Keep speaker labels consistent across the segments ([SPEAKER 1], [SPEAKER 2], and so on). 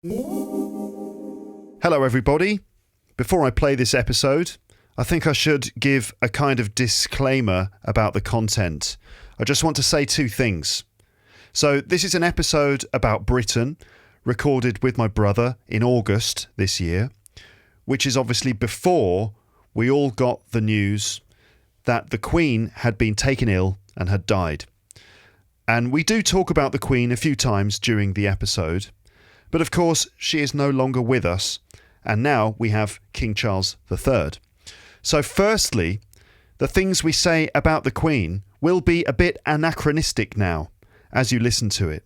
[SPEAKER 1] Hello everybody. Before I play this episode, I think I should give a kind of disclaimer about the content. I just want to say two things. So this is an episode about Britain, recorded with my brother in August this year, which is obviously before we all got the news that the Queen had been taken ill and had died. And we do talk about the Queen a few times during the episode. But of course, she is no longer with us, and now we have King Charles III. So firstly, the things we say about the Queen will be a bit anachronistic now, as you listen to it.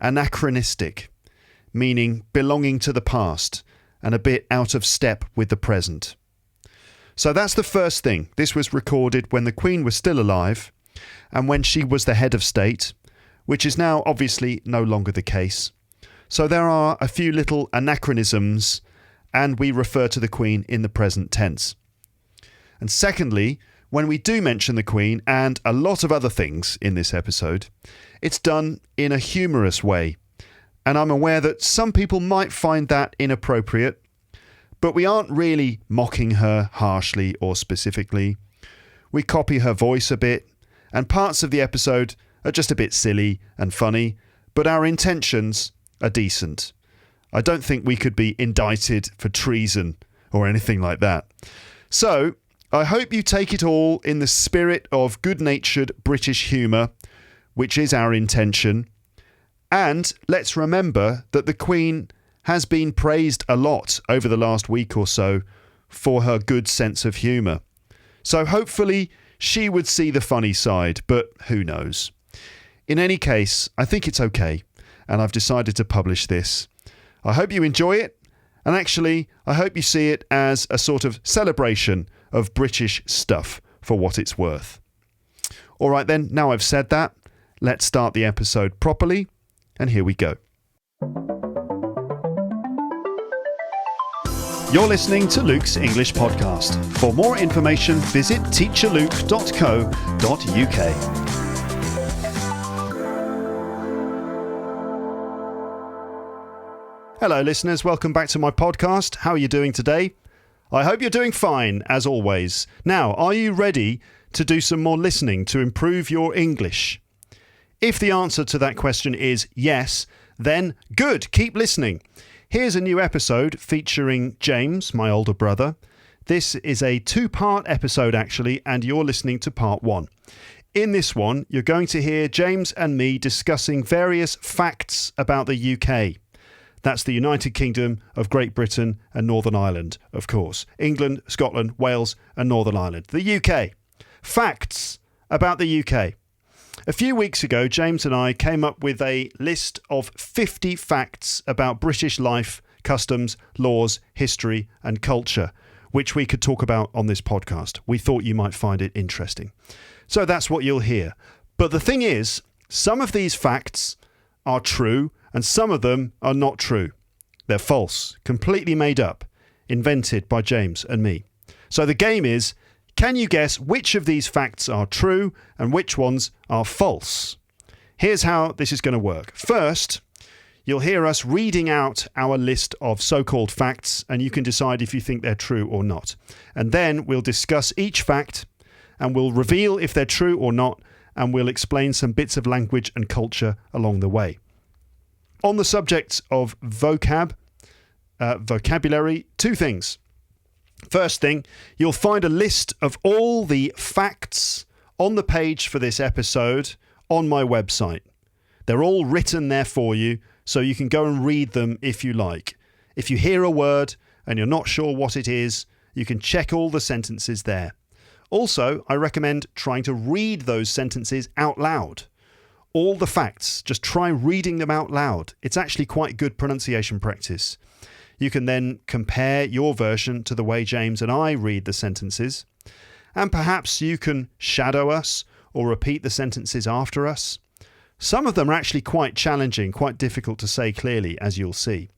[SPEAKER 1] Anachronistic, meaning belonging to the past, and a bit out of step with the present. So that's the first thing. This was recorded when the Queen was still alive, and when she was the head of state, which is now obviously no longer the case. So there are a few little anachronisms, and we refer to the Queen in the present tense. And secondly, when we do mention the Queen and a lot of other things in this episode, it's done in a humorous way. And I'm aware that some people might find that inappropriate, but we aren't really mocking her harshly or specifically. We copy her voice a bit, and parts of the episode are just a bit silly and funny, but our intentions are decent. I don't think we could be indicted for treason or anything like that. So, I hope you take it all in the spirit of good-natured British humour, which is our intention. And let's remember that the Queen has been praised a lot over the last week or so for her good sense of humour. So hopefully she would see the funny side, but who knows. In any case, I think it's okay. And I've decided to publish this. I hope you enjoy it, and actually I hope you see it as a sort of celebration of British stuff for what it's worth. Alright then, now I've said that, let's start the episode properly, and here we go. You're listening to Luke's English Podcast. For more information, visit teacherluke.co.uk. Hello listeners, welcome back to my podcast. How are you doing today? I hope you're doing fine, as always. Now, are you ready to do some more listening to improve your English? If the answer to that question is yes, then good, keep listening. Here's a new episode featuring James, my older brother. This is a two-part episode actually, and you're listening to part one. In this one, you're going to hear James and me discussing various facts about the UK. That's the United Kingdom of Great Britain and Northern Ireland, of course. England, Scotland, Wales and Northern Ireland. The UK. Facts about the UK. A few weeks ago, James and I came up with a list of 50 facts about British life, customs, laws, history and culture, which we could talk about on this podcast. We thought you might find it interesting. So that's what you'll hear. But the thing is, some of these facts are true and some of them are not true. They're false, completely made up, invented by James and me. So the game is, can you guess which of these facts are true and which ones are false? Here's how this is going to work. First, you'll hear us reading out our list of so-called facts and you can decide if you think they're true or not. And then we'll discuss each fact and we'll reveal if they're true or not, and we'll explain some bits of language and culture along the way. On the subject of vocabulary, two things. First thing, you'll find a list of all the facts on the page for this episode on my website. They're all written there for you, so you can go and read them if you like. If you hear a word and you're not sure what it is, you can check all the sentences there. Also, I recommend trying to read those sentences out loud. All the facts, just try reading them out loud. It's actually quite good pronunciation practice. You can then compare your version to the way James and I read the sentences. And perhaps you can shadow us or repeat the sentences after us. Some of them are actually quite challenging, quite difficult to say clearly, as you'll see.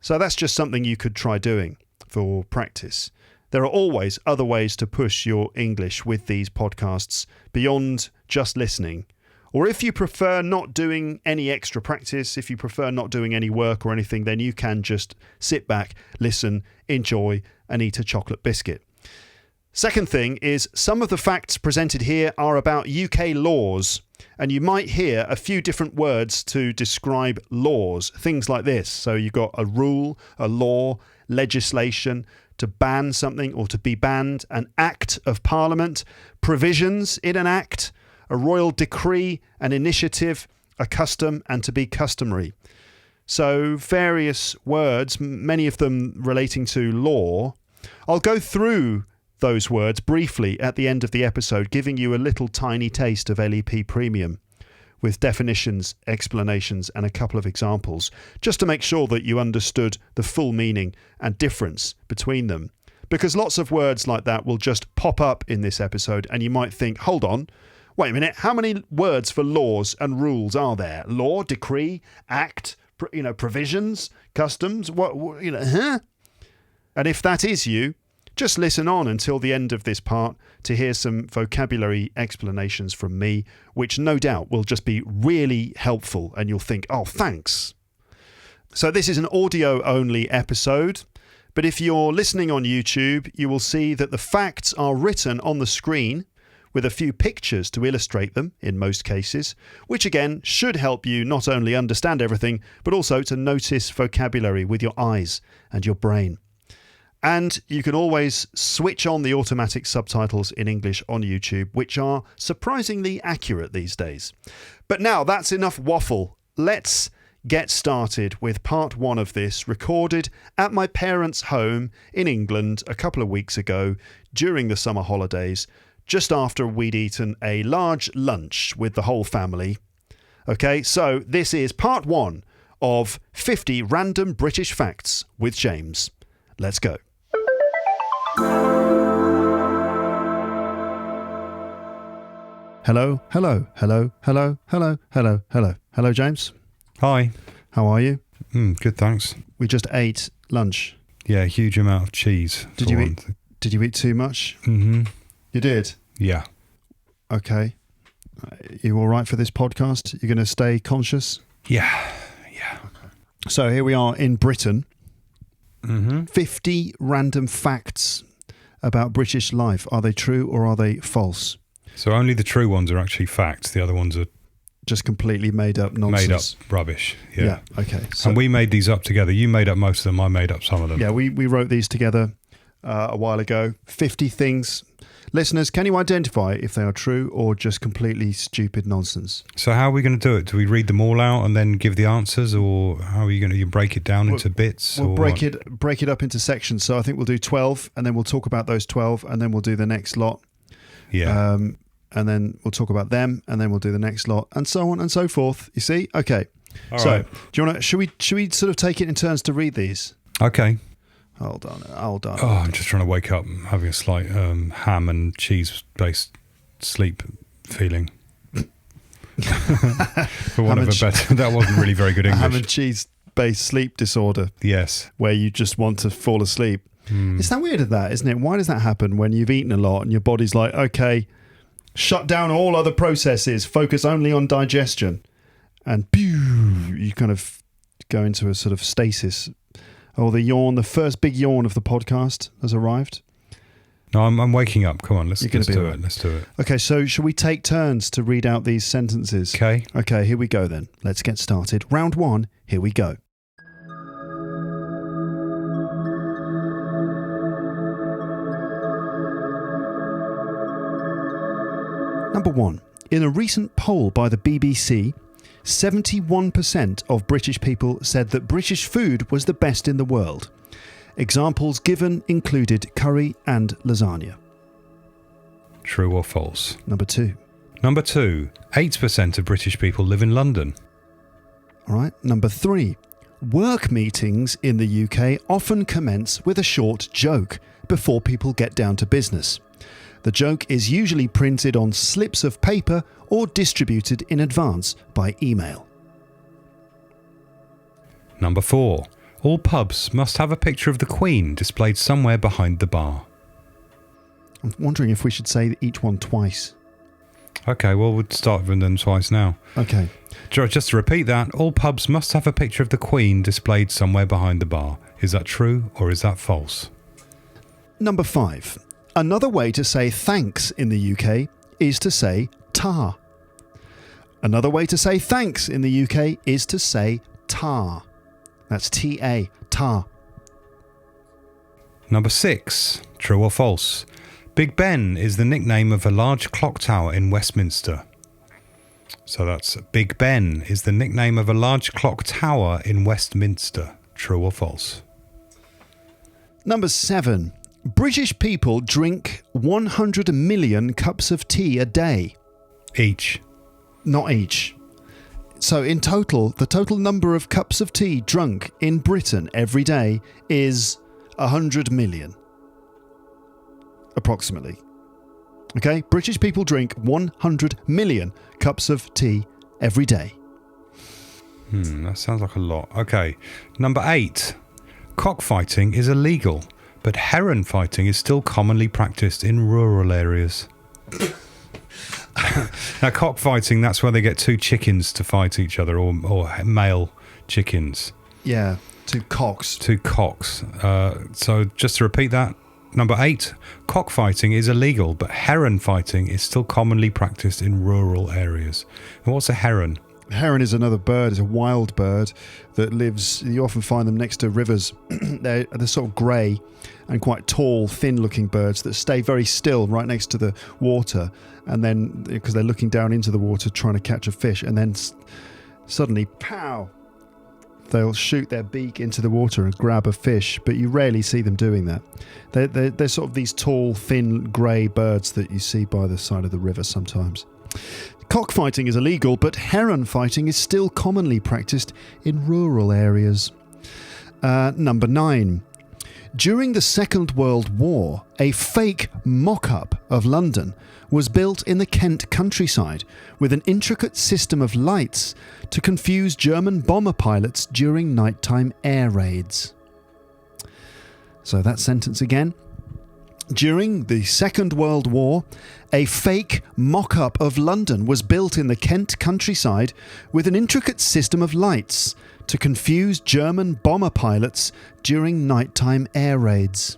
[SPEAKER 1] So that's just something you could try doing for practice. There are always other ways to push your English with these podcasts beyond just listening. Or if you prefer not doing any extra practice, if you prefer not doing any work or anything, then you can just sit back, listen, enjoy, and eat a chocolate biscuit. Second thing is some of the facts presented here are about UK laws, and you might hear a few different words to describe laws, things like this. So you've got a rule, a law, legislation, to ban something or to be banned, an act of parliament, provisions in an act, a royal decree, an initiative, a custom, and to be customary. So various words, many of them relating to law. I'll go through those words briefly at the end of the episode, giving you a little tiny taste of LEP Premium with definitions, explanations, and a couple of examples, just to make sure that you understood the full meaning and difference between them. Because lots of words like that will just pop up in this episode, and you might think, hold on, wait a minute, how many words for laws and rules are there? Law, decree, act, provisions, customs, huh? And if that is you, just listen on until the end of this part to hear some vocabulary explanations from me, which no doubt will just be really helpful, and you'll think, oh, thanks. So this is an audio-only episode, but if you're listening on YouTube, you will see that the facts are written on the screen with a few pictures to illustrate them in most cases, which again should help you not only understand everything, but also to notice vocabulary with your eyes and your brain. And you can always switch on the automatic subtitles in English on YouTube, which are surprisingly accurate these days. But now that's enough waffle. Let's get started with part one of this, recorded at my parents' home in England a couple of weeks ago during the summer holidays, just after we'd eaten a large lunch with the whole family. Okay, so this is part one of 50 Random British Facts with James. Let's go. Hello, hello, hello, hello, hello, hello, hello. Hello, James.
[SPEAKER 2] Hi.
[SPEAKER 1] How are you?
[SPEAKER 2] Good, thanks.
[SPEAKER 1] We just ate lunch.
[SPEAKER 2] Yeah, a huge amount of cheese.
[SPEAKER 1] Did you eat too much?
[SPEAKER 2] Mm-hmm.
[SPEAKER 1] You did?
[SPEAKER 2] Yeah.
[SPEAKER 1] Okay. You all right for this podcast? You're going to stay conscious?
[SPEAKER 2] Yeah. Okay.
[SPEAKER 1] So here we are in Britain.
[SPEAKER 2] Mm-hmm.
[SPEAKER 1] 50 random facts about British life. Are they true or are they false?
[SPEAKER 2] So only the true ones are actually facts. The other ones are
[SPEAKER 1] just completely made up nonsense.
[SPEAKER 2] Made up rubbish. Yeah.
[SPEAKER 1] Okay. So,
[SPEAKER 2] and we made these up together. You made up most of them. I made up some of them.
[SPEAKER 1] Yeah, we wrote these together a while ago. 50 things. Listeners, can you identify if they are true or just completely stupid nonsense?
[SPEAKER 2] So how are we going to do it? Do we read them all out and then give the answers, or how are you going to break it down into bits?
[SPEAKER 1] We'll break it up into sections. So I think we'll do 12, and then we'll talk about those 12, and then we'll do the next lot.
[SPEAKER 2] Yeah.
[SPEAKER 1] And then we'll talk about them, and then we'll do the next lot, and so on and so forth. You see? Okay.
[SPEAKER 2] All right.
[SPEAKER 1] Do you want to? Should we sort of take it in turns to read these?
[SPEAKER 2] Okay.
[SPEAKER 1] Hold on.
[SPEAKER 2] Oh, I'm just trying to wake up, having a slight ham and cheese-based sleep feeling. For want of a better, that wasn't really very good English.
[SPEAKER 1] Ham and cheese-based sleep disorder.
[SPEAKER 2] Yes.
[SPEAKER 1] Where you just want to fall asleep. It's that weird of that, isn't it? Why does that happen when you've eaten a lot and your body's like, okay, shut down all other processes, focus only on digestion, and you kind of go into a sort of stasis. Oh, the yawn, the first big yawn of the podcast has arrived.
[SPEAKER 2] No, I'm waking up. Come on, let's do
[SPEAKER 1] right.
[SPEAKER 2] it. Let's do it.
[SPEAKER 1] Okay, so shall we take turns to read out these sentences?
[SPEAKER 2] Okay.
[SPEAKER 1] Okay, here we go then. Let's get started. Round one, here we go. Number one, in a recent poll by the BBC, 71% of British people said that British food was the best in the world. Examples given included curry and lasagna.
[SPEAKER 2] True or false?
[SPEAKER 1] Number two,
[SPEAKER 2] 8% of British people live in London.
[SPEAKER 1] All right. Number three, work meetings in the UK often commence with a short joke before people get down to business. The joke is usually printed on slips of paper or distributed in advance by email.
[SPEAKER 2] Number 4. All pubs must have a picture of the Queen displayed somewhere behind the bar.
[SPEAKER 1] I'm wondering if we should say each one twice.
[SPEAKER 2] Okay, well, we'll start with them twice now.
[SPEAKER 1] Okay.
[SPEAKER 2] Just to repeat that, all pubs must have a picture of the Queen displayed somewhere behind the bar. Is that true or is that false?
[SPEAKER 1] Number 5. Another way to say thanks in the UK is to say ta. Another way to say thanks in the UK is to say ta. That's T-A, ta.
[SPEAKER 2] Number 6. True or false? Big Ben is the nickname of a large clock tower in Westminster. So that's Big Ben is the nickname of a large clock tower in Westminster. True or false?
[SPEAKER 1] Number 7. British people drink 100 million cups of tea a day.
[SPEAKER 2] Each.
[SPEAKER 1] Not each. So in total, the total number of cups of tea drunk in Britain every day is 100 million. Approximately. Okay? British people drink 100 million cups of tea every day.
[SPEAKER 2] That sounds like a lot. Okay. Number 8. Cockfighting is illegal, but heron fighting is still commonly practiced in rural areas. Now, cockfighting, that's where they get two chickens to fight each other, or male chickens.
[SPEAKER 1] Yeah, two cocks.
[SPEAKER 2] Two cocks. So just to repeat that, number 8, cockfighting is illegal, but heron fighting is still commonly practiced in rural areas. And what's a heron?
[SPEAKER 1] Heron is another bird. It's a wild bird that lives. You often find them next to rivers. they're sort of grey and quite tall, thin-looking birds that stay very still right next to the water, and then because they're looking down into the water trying to catch a fish, and then suddenly, pow! They'll shoot their beak into the water and grab a fish, but you rarely see them doing that. They're sort of these tall, thin, grey birds that you see by the side of the river sometimes. Cockfighting is illegal, but heron fighting is still commonly practiced in rural areas. Number 9. During the Second World War, a fake mock-up of London was built in the Kent countryside with an intricate system of lights to confuse German bomber pilots during nighttime air raids. So that sentence again. During the Second World War, a fake mock-up of London was built in the Kent countryside with an intricate system of lights to confuse German bomber pilots during nighttime air raids.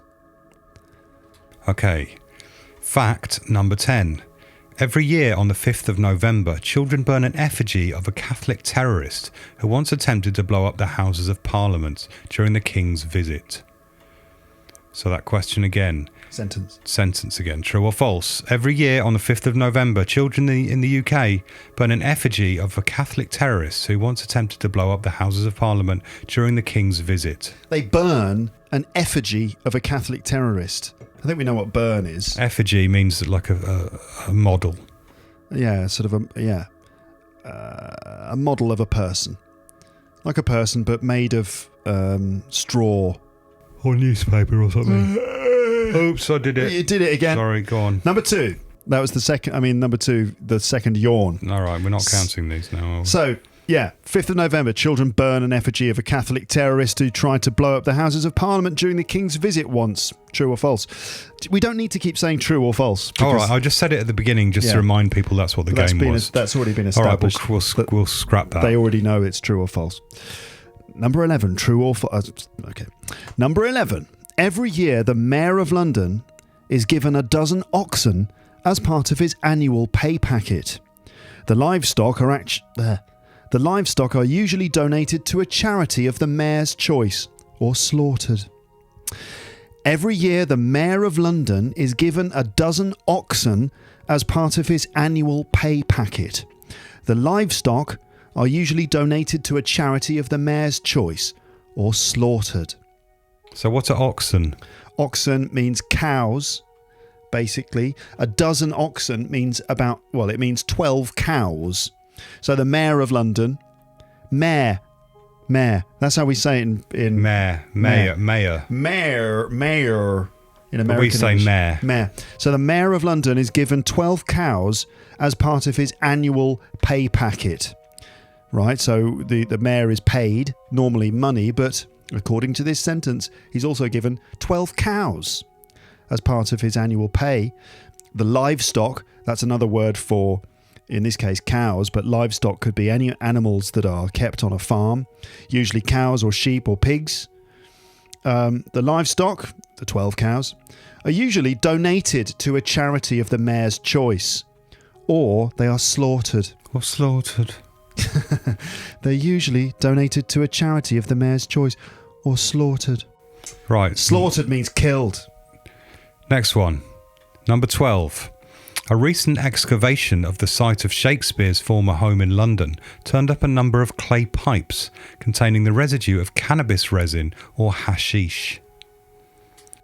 [SPEAKER 2] Okay. Fact number 10. Every year on the 5th of November, children burn an effigy of a Catholic terrorist who once attempted to blow up the Houses of Parliament during the King's visit. So that question again. Sentence again. True or false? Every year on the 5th of November, children in the UK burn an effigy of a Catholic terrorist who once attempted to blow up the Houses of Parliament during the King's visit.
[SPEAKER 1] They burn an effigy of a Catholic terrorist. I think we know what burn is.
[SPEAKER 2] Effigy means like a model.
[SPEAKER 1] Yeah, sort of a model of a person. Like a person, but made of straw.
[SPEAKER 2] Or newspaper or something. Oops, I did it.
[SPEAKER 1] You did it again.
[SPEAKER 2] Sorry, go on.
[SPEAKER 1] Number 2. That was the second. Number 2, the second yawn.
[SPEAKER 2] All right, we're not counting these now.
[SPEAKER 1] So, yeah, 5th of November, children burn an effigy of a Catholic terrorist who tried to blow up the Houses of Parliament during the King's visit once. True or false? We don't need to keep saying true or false.
[SPEAKER 2] All right, I just said it at the beginning just to remind people that's what the game was.
[SPEAKER 1] That's already been established.
[SPEAKER 2] All right, we'll scrap that.
[SPEAKER 1] They already know it's true or false. Number 11, true or false? Okay. Number 11. Every year, the Mayor of London is given a dozen oxen as part of his annual pay packet. The livestock are usually donated to a charity of the Mayor's choice or slaughtered. Every year, the Mayor of London is given a dozen oxen as part of his annual pay packet. The livestock are usually donated to a charity of the Mayor's choice or slaughtered.
[SPEAKER 2] So what are oxen?
[SPEAKER 1] Oxen means cows, basically. A dozen oxen means it means 12 cows. So the Mayor of London, Mayor. That's how we say it in
[SPEAKER 2] Mayor.
[SPEAKER 1] Mayor. In American
[SPEAKER 2] we say
[SPEAKER 1] English.
[SPEAKER 2] Mayor.
[SPEAKER 1] So the Mayor of London is given 12 cows as part of his annual pay packet. Right, so the Mayor is paid, normally money, but according to this sentence, he's also given 12 cows as part of his annual pay. The livestock, that's another word for, in this case, cows, but livestock could be any animals that are kept on a farm, usually cows or sheep or pigs. The livestock, the 12 cows, are usually donated to a charity of the mayor's choice, or they are slaughtered.
[SPEAKER 2] Or slaughtered.
[SPEAKER 1] They're usually donated to a charity of the mayor's choice, or slaughtered.
[SPEAKER 2] Right.
[SPEAKER 1] Slaughtered means killed.
[SPEAKER 2] Next one. Number 12. A recent excavation of the site of Shakespeare's former home in London turned up a number of clay pipes containing the residue of cannabis resin or hashish.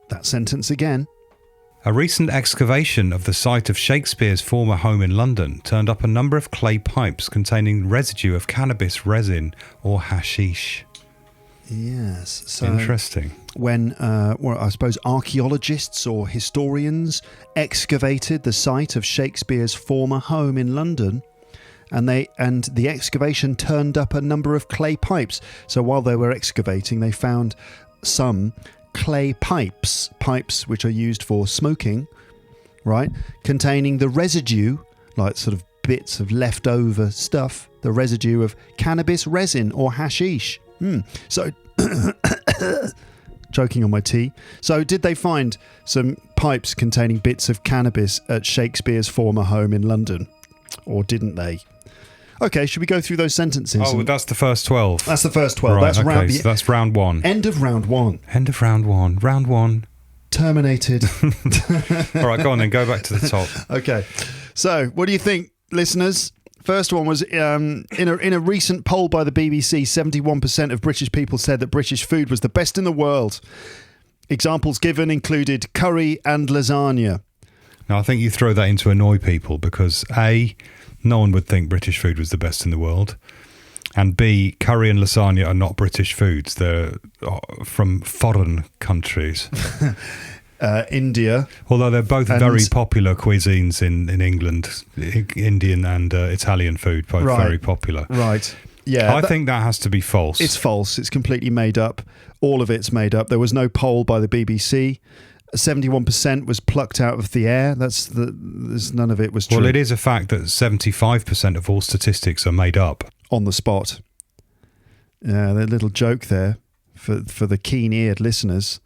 [SPEAKER 1] That sentence again.
[SPEAKER 2] A recent excavation of the site of Shakespeare's former home in London turned up a number of clay pipes containing residue of cannabis resin or hashish.
[SPEAKER 1] Yes. So
[SPEAKER 2] Interesting.
[SPEAKER 1] when, I suppose, archaeologists or historians excavated the site of Shakespeare's former home in London, and the excavation turned up a number of clay pipes. So while they were excavating, they found some clay pipes which are used for smoking, right, containing the residue, like sort of bits of leftover stuff, the residue of cannabis resin or hashish. So, choking on my tea. So, did they find some pipes containing bits of cannabis at Shakespeare's former home in London? Or didn't they? Okay, should we go through those sentences?
[SPEAKER 2] Oh, that's the first 12.
[SPEAKER 1] That's the first 12.
[SPEAKER 2] Right,
[SPEAKER 1] That's
[SPEAKER 2] so that's round 1.
[SPEAKER 1] End of round 1.
[SPEAKER 2] End of round 1. Round 1.
[SPEAKER 1] Terminated.
[SPEAKER 2] All right, go on then. Go back to the top.
[SPEAKER 1] Okay. So, what do you think, listeners? First one was in a recent poll by the BBC, 71% of British people said that British food was the best in the world. Examples given included curry and lasagna.
[SPEAKER 2] Now, I think you throw that in to annoy people because A, no one would think British food was the best in the world. And B, curry and lasagna are not British foods. They're from foreign countries.
[SPEAKER 1] India.
[SPEAKER 2] Although they're both very popular cuisines in England. Indian and Italian food, both very popular.
[SPEAKER 1] Right. Yeah.
[SPEAKER 2] I think that has to be false.
[SPEAKER 1] It's false. It's completely made up. All of it's made up. There was no poll by the BBC. 71% was plucked out of the air. None of it was true.
[SPEAKER 2] Well, it is a fact that 75% of all statistics are made up.
[SPEAKER 1] On the spot. Yeah, the little joke there for the keen-eared listeners.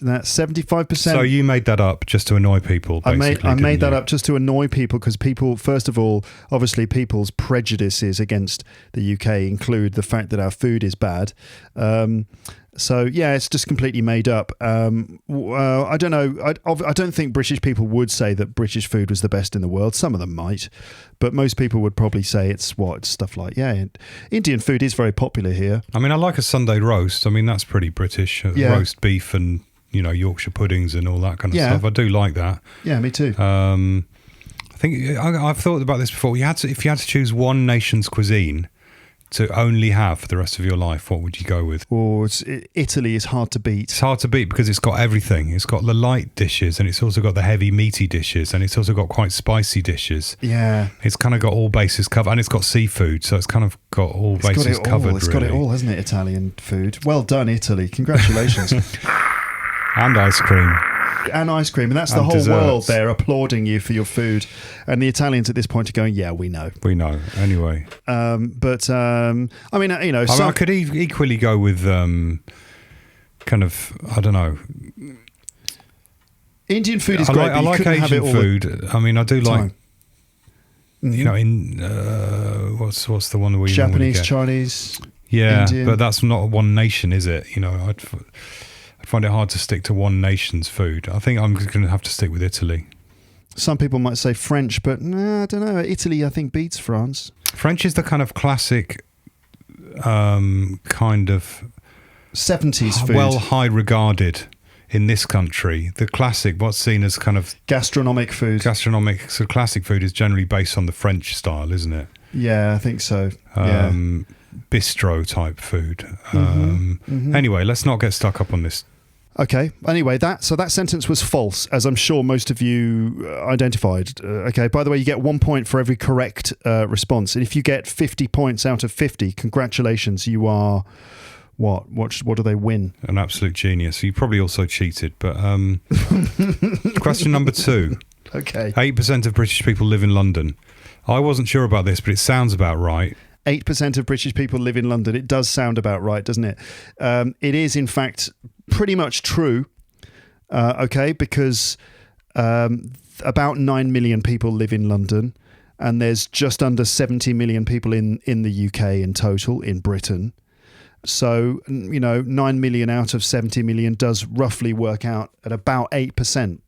[SPEAKER 1] That's 75%.
[SPEAKER 2] So you made that up just to annoy people, basically.
[SPEAKER 1] I made that up just to annoy people because people, first of all, obviously people's prejudices against the UK include the fact that our food is bad. So, yeah, it's just completely made up. I don't know. I don't think British people would say that British food was the best in the world. Some of them might. But most people would probably say it's stuff like, Indian food is very popular here.
[SPEAKER 2] I mean, I like a Sunday roast. I mean, that's pretty British. Roast beef and, Yorkshire puddings and all that kind of stuff. I do like that.
[SPEAKER 1] Yeah, me too.
[SPEAKER 2] I think I've thought about this before. If you had to choose one nation's cuisine to only have for the rest of your life, what would you go with?
[SPEAKER 1] Italy is hard to beat.
[SPEAKER 2] It's hard to beat because it's got everything. It's got the light dishes and it's also got the heavy meaty dishes and it's also got quite spicy dishes.
[SPEAKER 1] Yeah.
[SPEAKER 2] It's kind of got all bases covered and it's got seafood, so it's kind of got all bases covered.
[SPEAKER 1] It's got it all, hasn't it, Italian food? Well done, Italy. Congratulations.
[SPEAKER 2] And ice cream.
[SPEAKER 1] And ice cream. And that's the whole
[SPEAKER 2] desserts.
[SPEAKER 1] world there applauding you for your food. And the Italians at this point are going, yeah, we know.
[SPEAKER 2] We know. Anyway.
[SPEAKER 1] I
[SPEAKER 2] could equally go with kind of, I don't know.
[SPEAKER 1] Indian food is great, but
[SPEAKER 2] I like Asian food. I mean, I do like,
[SPEAKER 1] mm-hmm.
[SPEAKER 2] what's the one where you
[SPEAKER 1] Japanese, Chinese,
[SPEAKER 2] Indian. But that's not one nation, is it? I'd find it hard to stick to one nation's food. I think I'm going to have to stick with Italy.
[SPEAKER 1] Some people might say French, but I don't know. Italy, I think, beats France.
[SPEAKER 2] French is the kind of classic kind of
[SPEAKER 1] 70s food.
[SPEAKER 2] Well, high regarded in this country. The classic, what's seen as kind of
[SPEAKER 1] gastronomic food.
[SPEAKER 2] So classic food is generally based on the French style, isn't it?
[SPEAKER 1] Yeah, I think so.
[SPEAKER 2] Bistro type food. Anyway, let's not get stuck up on this.
[SPEAKER 1] Okay. Anyway, that sentence was false, as I'm sure most of you identified. Okay. By the way, you get 1 point for every correct response, and if you get 50 points out of 50, congratulations. You are what do they win?
[SPEAKER 2] An absolute genius. You probably also cheated, but question number 2.
[SPEAKER 1] Okay.
[SPEAKER 2] 8% of British people live in London. I wasn't sure about this, but it sounds about right.
[SPEAKER 1] 8% of British people live in London. It does sound about right, doesn't it? It is, in fact, pretty much true. Okay, because about 9 million people live in London, and there's just under 70 million people in the UK in total, in Britain. So, 9 million out of 70 million does roughly work out at about 8%.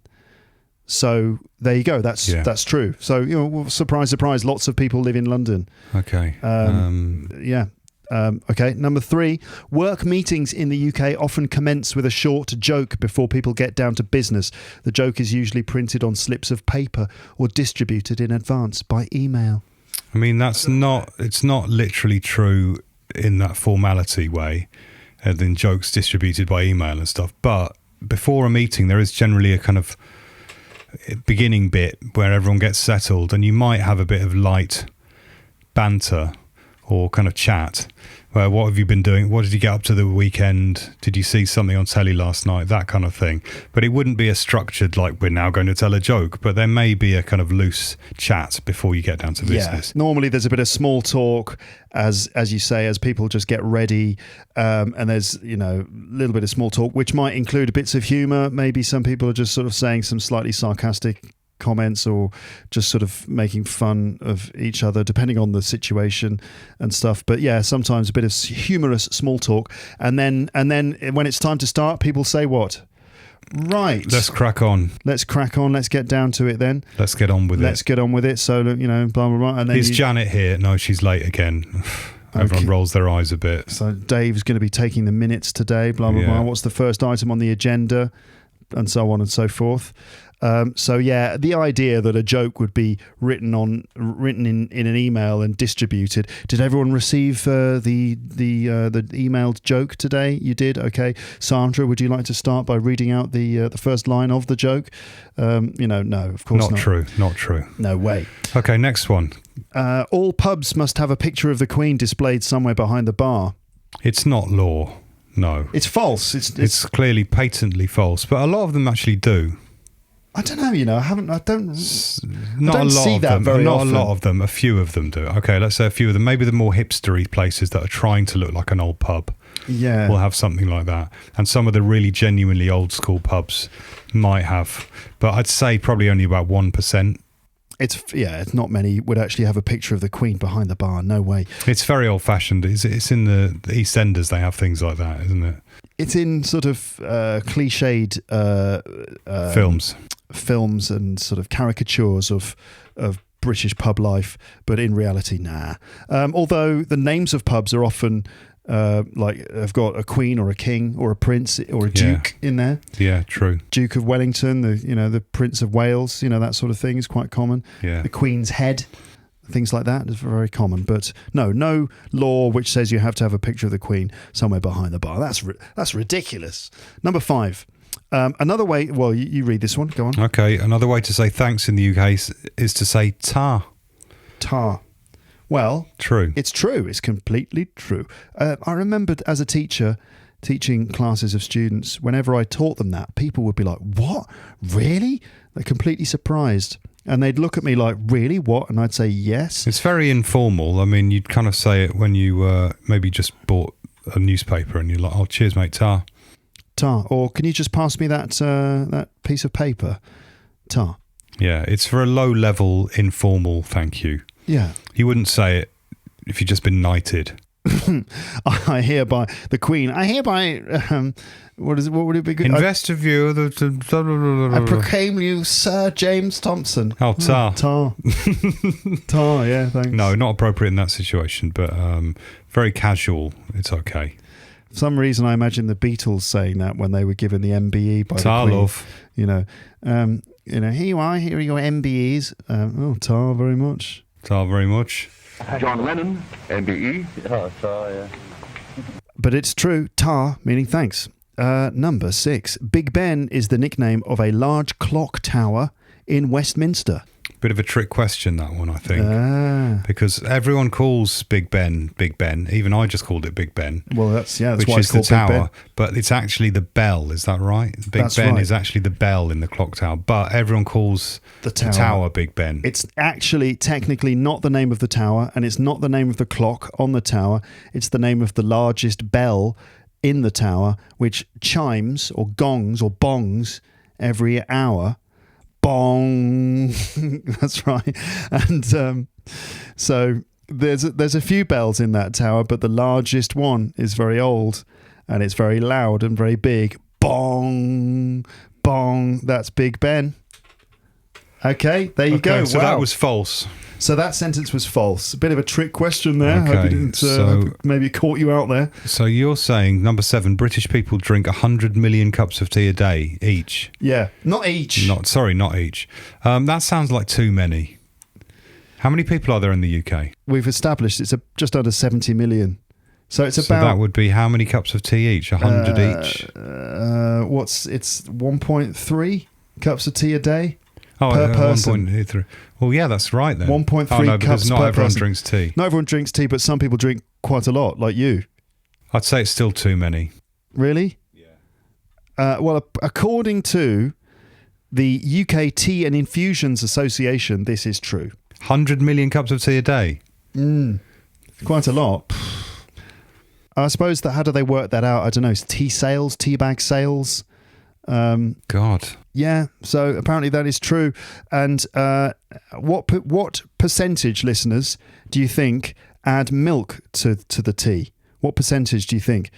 [SPEAKER 1] So there you go. That's true. So, surprise, surprise, lots of people live in London.
[SPEAKER 2] Okay.
[SPEAKER 1] Yeah. Okay. Number 3, work meetings in the UK often commence with a short joke before people get down to business. The joke is usually printed on slips of paper or distributed in advance by email.
[SPEAKER 2] I mean, it's not literally true in that formality way, and then jokes distributed by email and stuff. But before a meeting, there is generally a kind of beginning bit where everyone gets settled, and you might have a bit of light banter or kind of chat. Where, what have you been doing? What did you get up to the weekend? Did you see something on telly last night? That kind of thing. But it wouldn't be a structured, like, we're now going to tell a joke, but there may be a kind of loose chat before you get down to business.
[SPEAKER 1] Yeah. Normally there's a bit of small talk, as you say, as people just get ready, and there's, a little bit of small talk, which might include bits of humour. Maybe some people are just sort of saying some slightly sarcastic comments or just sort of making fun of each other, depending on the situation and stuff. But yeah, sometimes a bit of humorous small talk, and then when it's time to start, people say what? Right.
[SPEAKER 2] Let's crack on.
[SPEAKER 1] Let's get down to it then.
[SPEAKER 2] Let's get on with it. So,
[SPEAKER 1] blah blah blah. And then
[SPEAKER 2] is Janet here? No, she's late again. Everyone rolls their eyes a bit.
[SPEAKER 1] So Dave's going to be taking the minutes today. Blah blah blah. What's the first item on the agenda? And so on and so forth. The idea that a joke would be written in an email and distributed. Did everyone receive the emailed joke today? You did? Okay. Sandra, would you like to start by reading out the first line of the joke? No, of course not.
[SPEAKER 2] Not true.
[SPEAKER 1] No way.
[SPEAKER 2] Okay, next one.
[SPEAKER 1] All pubs must have a picture of the Queen displayed somewhere behind the bar.
[SPEAKER 2] It's not law. No.
[SPEAKER 1] It's false.
[SPEAKER 2] It's clearly patently false, but a lot of them actually do.
[SPEAKER 1] I don't know, I don't see that
[SPEAKER 2] Not
[SPEAKER 1] very often.
[SPEAKER 2] a lot of them, a few of them do. Okay, let's say a few of them. Maybe the more hipstery places that are trying to look like an old pub will have something like that. And some of the really genuinely old school pubs might have. But I'd say probably only about 1%.
[SPEAKER 1] It's not many would actually have a picture of the Queen behind the bar. No way.
[SPEAKER 2] It's very old fashioned. It's in the EastEnders they have things like that, isn't it?
[SPEAKER 1] It's in sort of cliched films and sort of caricatures of British pub life, but in reality, nah. Although the names of pubs are often have got a queen or a king or a prince or a duke in there.
[SPEAKER 2] Yeah, true.
[SPEAKER 1] Duke of Wellington, the Prince of Wales, that sort of thing is quite common.
[SPEAKER 2] Yeah.
[SPEAKER 1] The Queen's Head, things like that is very common. But no law which says you have to have a picture of the Queen somewhere behind the bar. That's ridiculous. Number 5. Another way, well, you read this one, go on.
[SPEAKER 2] Okay, another way to say thanks in the UK is to say ta.
[SPEAKER 1] Ta. Well,
[SPEAKER 2] true.
[SPEAKER 1] It's true. It's completely true. I remembered as a teacher teaching classes of students, whenever I taught them that, people would be like, what? Really? They're completely surprised. And they'd look at me like, really? What? And I'd say, yes.
[SPEAKER 2] It's very informal. I mean, you'd kind of say it when you maybe just bought a newspaper and you're like, oh, cheers, mate, ta.
[SPEAKER 1] Ta. Or can you just pass me that piece of paper? Ta.
[SPEAKER 2] Yeah, it's for a low-level, informal thank you.
[SPEAKER 1] Yeah.
[SPEAKER 2] You wouldn't say it if you'd just been knighted.
[SPEAKER 1] I hereby, the Queen, what would it be good?
[SPEAKER 2] Invest a view of the...
[SPEAKER 1] I proclaim you Sir James Thompson.
[SPEAKER 2] Oh, ta.
[SPEAKER 1] Ta. Ta, yeah, thanks.
[SPEAKER 2] No, not appropriate in that situation, but very casual. It's okay.
[SPEAKER 1] For some reason, I imagine the Beatles saying that when they were given the MBE by
[SPEAKER 2] ta,
[SPEAKER 1] the Queen.
[SPEAKER 2] love.
[SPEAKER 1] Here you are, here are your MBEs. Ta very much.
[SPEAKER 2] Ta very much.
[SPEAKER 3] John Lennon, MBE.
[SPEAKER 4] Oh, ta, yeah.
[SPEAKER 1] But it's true, ta, meaning thanks. Number 6. Big Ben is the nickname of a large clock tower in Westminster.
[SPEAKER 2] Bit of a trick question, that one, I think. Because everyone calls Big Ben. Even I just called it Big Ben.
[SPEAKER 1] Well, that's
[SPEAKER 2] which
[SPEAKER 1] why
[SPEAKER 2] is
[SPEAKER 1] it's called
[SPEAKER 2] the tower.
[SPEAKER 1] Big Ben.
[SPEAKER 2] But it's actually the bell, is that right?
[SPEAKER 1] That's
[SPEAKER 2] Ben
[SPEAKER 1] right.
[SPEAKER 2] is actually the bell in the clock tower. But everyone calls
[SPEAKER 1] The
[SPEAKER 2] the
[SPEAKER 1] tower.
[SPEAKER 2] tower Big Ben.
[SPEAKER 1] It's actually technically not the name of the tower, and it's not the name of the clock on the tower. It's the name of the largest bell in the tower, which chimes or gongs or bongs every hour. Bong. That's right. And so there's a few bells in that tower, but the largest one is very old, and it's very loud and very big. Bong, bong. That's Big Ben. Okay, there you go.
[SPEAKER 2] So
[SPEAKER 1] Wow.
[SPEAKER 2] that was false.
[SPEAKER 1] So that sentence was false. A bit of a trick question there.
[SPEAKER 2] Okay,
[SPEAKER 1] Hope you didn't, hope it maybe caught you out there.
[SPEAKER 2] So you're saying, number 7, British people drink 100 million cups of tea a day each.
[SPEAKER 1] Yeah, not each.
[SPEAKER 2] Not each. That sounds like too many. How many people are there in the UK?
[SPEAKER 1] We've established it's just under 70 million. So it's
[SPEAKER 2] So
[SPEAKER 1] about
[SPEAKER 2] that would be how many cups of tea each? 100 each?
[SPEAKER 1] it's 1.3 cups of tea a day.
[SPEAKER 2] Oh,
[SPEAKER 1] per person.
[SPEAKER 2] 1.3. Well, yeah, that's right then.
[SPEAKER 1] 1.3
[SPEAKER 2] oh, no, because
[SPEAKER 1] cups
[SPEAKER 2] not
[SPEAKER 1] per
[SPEAKER 2] everyone
[SPEAKER 1] person.
[SPEAKER 2] drinks tea.
[SPEAKER 1] Not everyone drinks tea, but some people drink quite a lot, like you.
[SPEAKER 2] I'd say it's still too many.
[SPEAKER 1] Really? Yeah. Well, according to the UK Tea and Infusions Association, this is true.
[SPEAKER 2] 100 million cups of tea a day?
[SPEAKER 1] Quite a lot. I suppose that how do they work that out? I don't know. Tea sales, tea bag sales.
[SPEAKER 2] God.
[SPEAKER 1] Yeah, so apparently that is true. And what percentage, listeners, do you think add milk to the tea? What percentage do you think?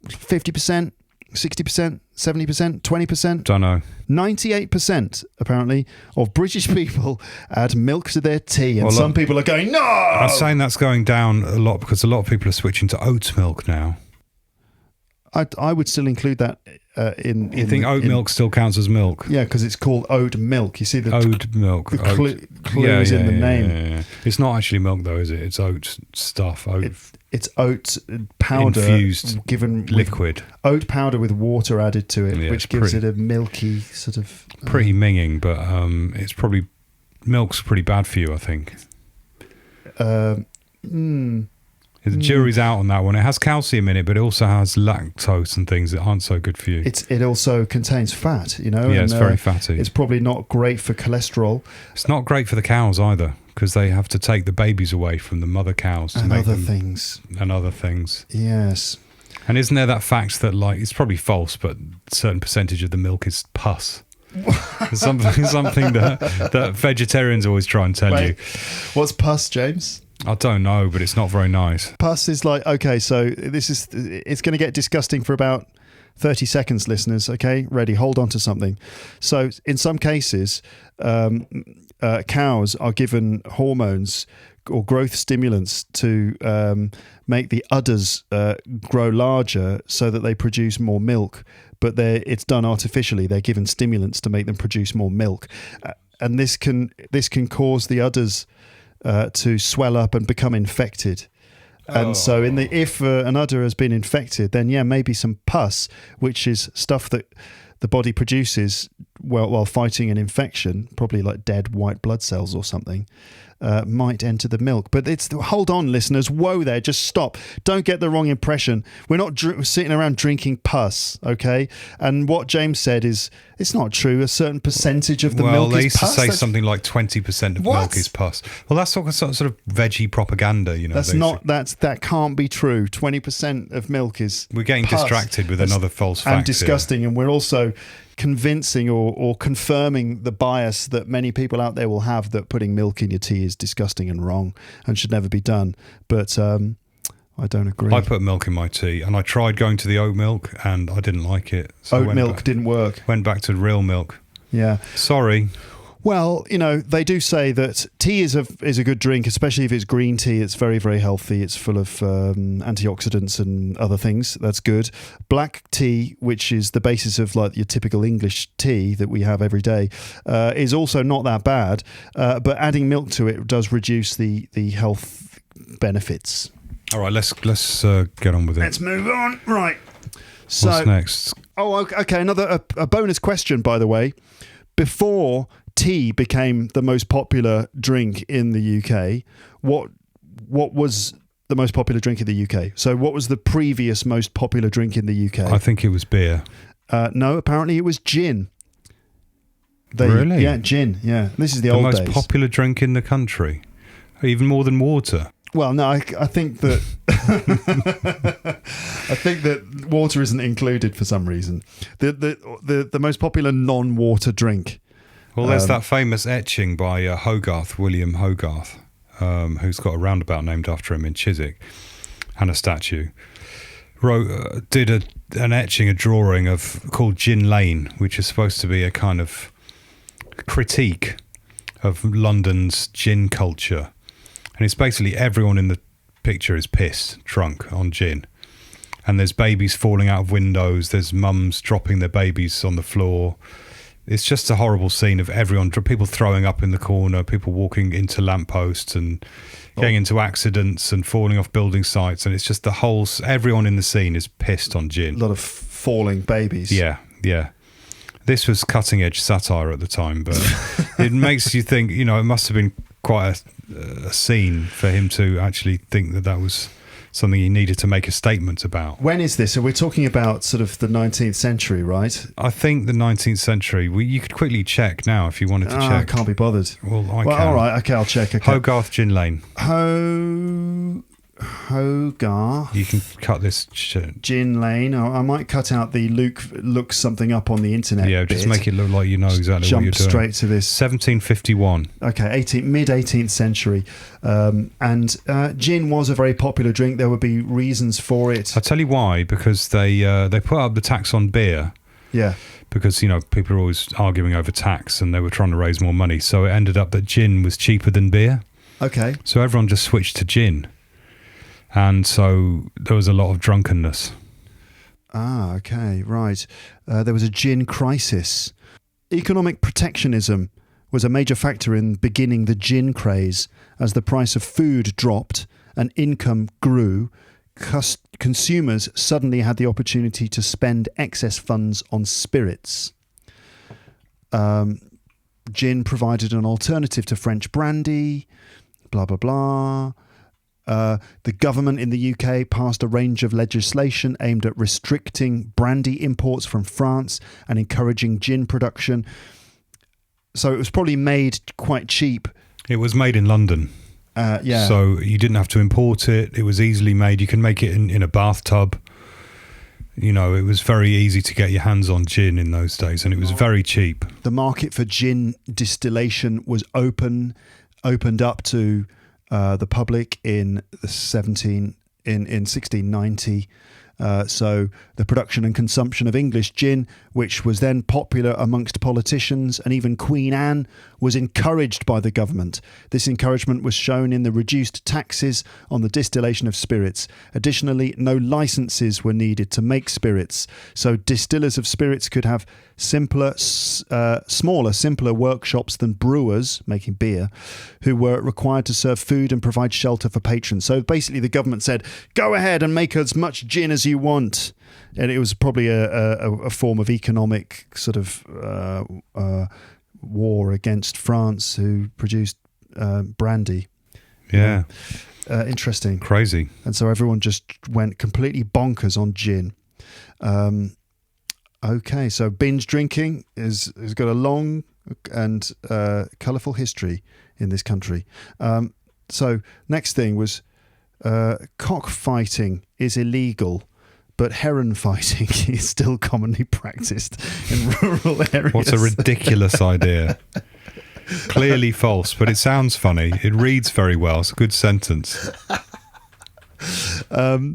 [SPEAKER 1] 50%, 60%, 70%, 20%?
[SPEAKER 2] Don't know.
[SPEAKER 1] 98% apparently of British people add milk to their tea, and
[SPEAKER 2] Well,
[SPEAKER 1] some
[SPEAKER 2] look,
[SPEAKER 1] people are going, no!
[SPEAKER 2] I'm saying that's going down a lot because a lot of people are switching to oat milk now.
[SPEAKER 1] I would still include that in...
[SPEAKER 2] You think oat milk still counts as milk?
[SPEAKER 1] Yeah, because it's called oat milk. You see the
[SPEAKER 2] Oat milk.
[SPEAKER 1] the
[SPEAKER 2] oat.
[SPEAKER 1] clue is in the name.
[SPEAKER 2] Yeah. It's not actually milk though, is it? It's oat stuff. Oat
[SPEAKER 1] It's oat powder
[SPEAKER 2] infused
[SPEAKER 1] given with
[SPEAKER 2] liquid.
[SPEAKER 1] oat powder with water added to it,
[SPEAKER 2] Yeah,
[SPEAKER 1] which
[SPEAKER 2] it's
[SPEAKER 1] gives
[SPEAKER 2] pretty-
[SPEAKER 1] it a milky sort of...
[SPEAKER 2] Pretty minging, but it's probably... Milk's pretty bad for you, I think. The jury's out on that one. It has calcium in it, but it also has lactose and things that aren't so good for you.
[SPEAKER 1] It also contains fat, you know.
[SPEAKER 2] Yeah,
[SPEAKER 1] and,
[SPEAKER 2] it's very fatty.
[SPEAKER 1] It's probably not great for cholesterol
[SPEAKER 2] It's not great for the cows either, because they have to take the babies away from the mother cows to
[SPEAKER 1] and
[SPEAKER 2] make
[SPEAKER 1] other
[SPEAKER 2] them,
[SPEAKER 1] things.
[SPEAKER 2] and other things.
[SPEAKER 1] Yes.
[SPEAKER 2] And isn't there that fact that, like, it's probably false, but a certain percentage of the milk is pus? It's something that vegetarians always try and tell you.
[SPEAKER 1] What's pus, James?
[SPEAKER 2] I don't know, but it's not very nice.
[SPEAKER 1] Pus is like, okay, so it's going to get disgusting for about 30 seconds, listeners. Okay, ready, hold on to something. So in some cases, cows are given hormones or growth stimulants to make the udders grow larger so that they produce more milk, but it's done artificially. They're given stimulants to make them produce more milk, and this can cause the udders to swell up and become infected. And so if an udder has been infected, then yeah, maybe some pus, which is stuff that the body produces while fighting an infection, probably like dead white blood cells or something, might enter the milk. But hold on, listeners. Whoa there, just stop. Don't get the wrong impression. We're not sitting around drinking pus, okay? And what James said is, it's not true. A certain percentage of the milk
[SPEAKER 2] they
[SPEAKER 1] is
[SPEAKER 2] used
[SPEAKER 1] pus.
[SPEAKER 2] to say something like 20% of
[SPEAKER 1] What?
[SPEAKER 2] milk is pus. Well, that's sort of veggie propaganda, you know.
[SPEAKER 1] That can't be true. 20% of milk is
[SPEAKER 2] We're getting
[SPEAKER 1] pus.
[SPEAKER 2] distracted with another false fact
[SPEAKER 1] and
[SPEAKER 2] here.
[SPEAKER 1] disgusting, and we're also convincing or confirming the bias that many people out there will have that putting milk in your tea is disgusting and wrong and should never be done. But I don't agree.
[SPEAKER 2] I put milk in my tea, and I tried going to the oat milk, and I didn't like it. So I
[SPEAKER 1] Oat
[SPEAKER 2] went
[SPEAKER 1] milk
[SPEAKER 2] back-
[SPEAKER 1] didn't work.
[SPEAKER 2] Went back to real milk.
[SPEAKER 1] Yeah.
[SPEAKER 2] Sorry.
[SPEAKER 1] Well, you know, they do say that tea is a good drink, especially if it's green tea. It's very, very healthy. It's full of antioxidants and other things. That's good. Black tea, which is the basis of like your typical English tea that we have every day, is also not that bad. But adding milk to it does reduce the health benefits.
[SPEAKER 2] All right, let's get on with it.
[SPEAKER 1] Let's move on. Right. So,
[SPEAKER 2] What's next?
[SPEAKER 1] Oh, okay. Another a bonus question, by the way. Before tea became the most popular drink in the UK, what was the most popular drink in the UK? So what was the previous most popular drink in the UK?
[SPEAKER 2] I think it was beer.
[SPEAKER 1] No, apparently it was gin.
[SPEAKER 2] Really?
[SPEAKER 1] Yeah, gin. Yeah, this is the
[SPEAKER 2] The
[SPEAKER 1] old
[SPEAKER 2] most
[SPEAKER 1] days.
[SPEAKER 2] popular drink in the country, even more than water.
[SPEAKER 1] Well, no, I think that I think that water isn't included for some reason. The most popular non-water drink.
[SPEAKER 2] Well, there's that famous etching by Hogarth, William Hogarth, who's got a roundabout named after him in Chiswick, and a statue. Did an etching, a drawing called Gin Lane, which is supposed to be a kind of critique of London's gin culture. And it's basically everyone in the picture is pissed, drunk on gin. And there's babies falling out of windows. There's mums dropping their babies on the floor. It's just a horrible scene of everyone, people throwing up in the corner, people walking into lampposts and getting into accidents and falling off building sites. And it's just everyone in the scene is pissed on gin.
[SPEAKER 1] A lot of falling babies.
[SPEAKER 2] Yeah. This was cutting edge satire at the time, but it makes you think, it must have been quite a scene for him to actually think that was something he needed to make a statement about.
[SPEAKER 1] When is this? So we're talking about sort of the 19th century, right?
[SPEAKER 2] I think the 19th century. You could quickly check now if you wanted to check.
[SPEAKER 1] I can't be bothered.
[SPEAKER 2] Well, I can.
[SPEAKER 1] All right, okay, I'll check. Okay.
[SPEAKER 2] Hogarth Gin Lane.
[SPEAKER 1] Hogarth.
[SPEAKER 2] You can cut this.
[SPEAKER 1] Gin Lane. I might cut out the look something up on the internet.
[SPEAKER 2] Yeah, just make it look like you know exactly what you're doing.
[SPEAKER 1] Jump straight to this.
[SPEAKER 2] 1751.
[SPEAKER 1] Okay, mid 18th century, and gin was a very popular drink. There would be reasons for it.
[SPEAKER 2] I'll tell you why. Because they put up the tax on beer.
[SPEAKER 1] Yeah.
[SPEAKER 2] Because people are always arguing over tax, and they were trying to raise more money. So it ended up that gin was cheaper than beer.
[SPEAKER 1] Okay.
[SPEAKER 2] So everyone just switched to gin. And so there was a lot of drunkenness.
[SPEAKER 1] Ah, okay, right. There was a gin crisis. Economic protectionism was a major factor in beginning the gin craze. As the price of food dropped and income grew, consumers suddenly had the opportunity to spend excess funds on spirits. Gin provided an alternative to French brandy, blah, blah, blah. The government in the UK passed a range of legislation aimed at restricting brandy imports from France and encouraging gin production. So it was probably made quite cheap.
[SPEAKER 2] It was made in London.
[SPEAKER 1] Yeah.
[SPEAKER 2] So you didn't have to import it. It was easily made. You can make it in a bathtub. It was very easy to get your hands on gin in those days, and it was very cheap.
[SPEAKER 1] The market for gin distillation was opened up to the public in 1690. So the production and consumption of English gin, which was then popular amongst politicians, and even Queen Anne was encouraged by the government. This encouragement was shown in the reduced taxes on the distillation of spirits. Additionally, no licenses were needed to make spirits, so distillers of spirits could have smaller workshops than brewers making beer, who were required to serve food and provide shelter for patrons. So basically the government said, go ahead and make as much gin as you want. And it was probably a form of economic sort of war against France, who produced brandy.
[SPEAKER 2] Yeah.
[SPEAKER 1] Interesting.
[SPEAKER 2] Crazy.
[SPEAKER 1] And so everyone just went completely bonkers on gin. Okay, so binge drinking has got a long and colourful history in this country. So next thing was cockfighting is illegal, but heron fighting is still commonly practiced in rural areas.
[SPEAKER 2] What a ridiculous idea. Clearly false, but it sounds funny. It reads very well. It's a good sentence.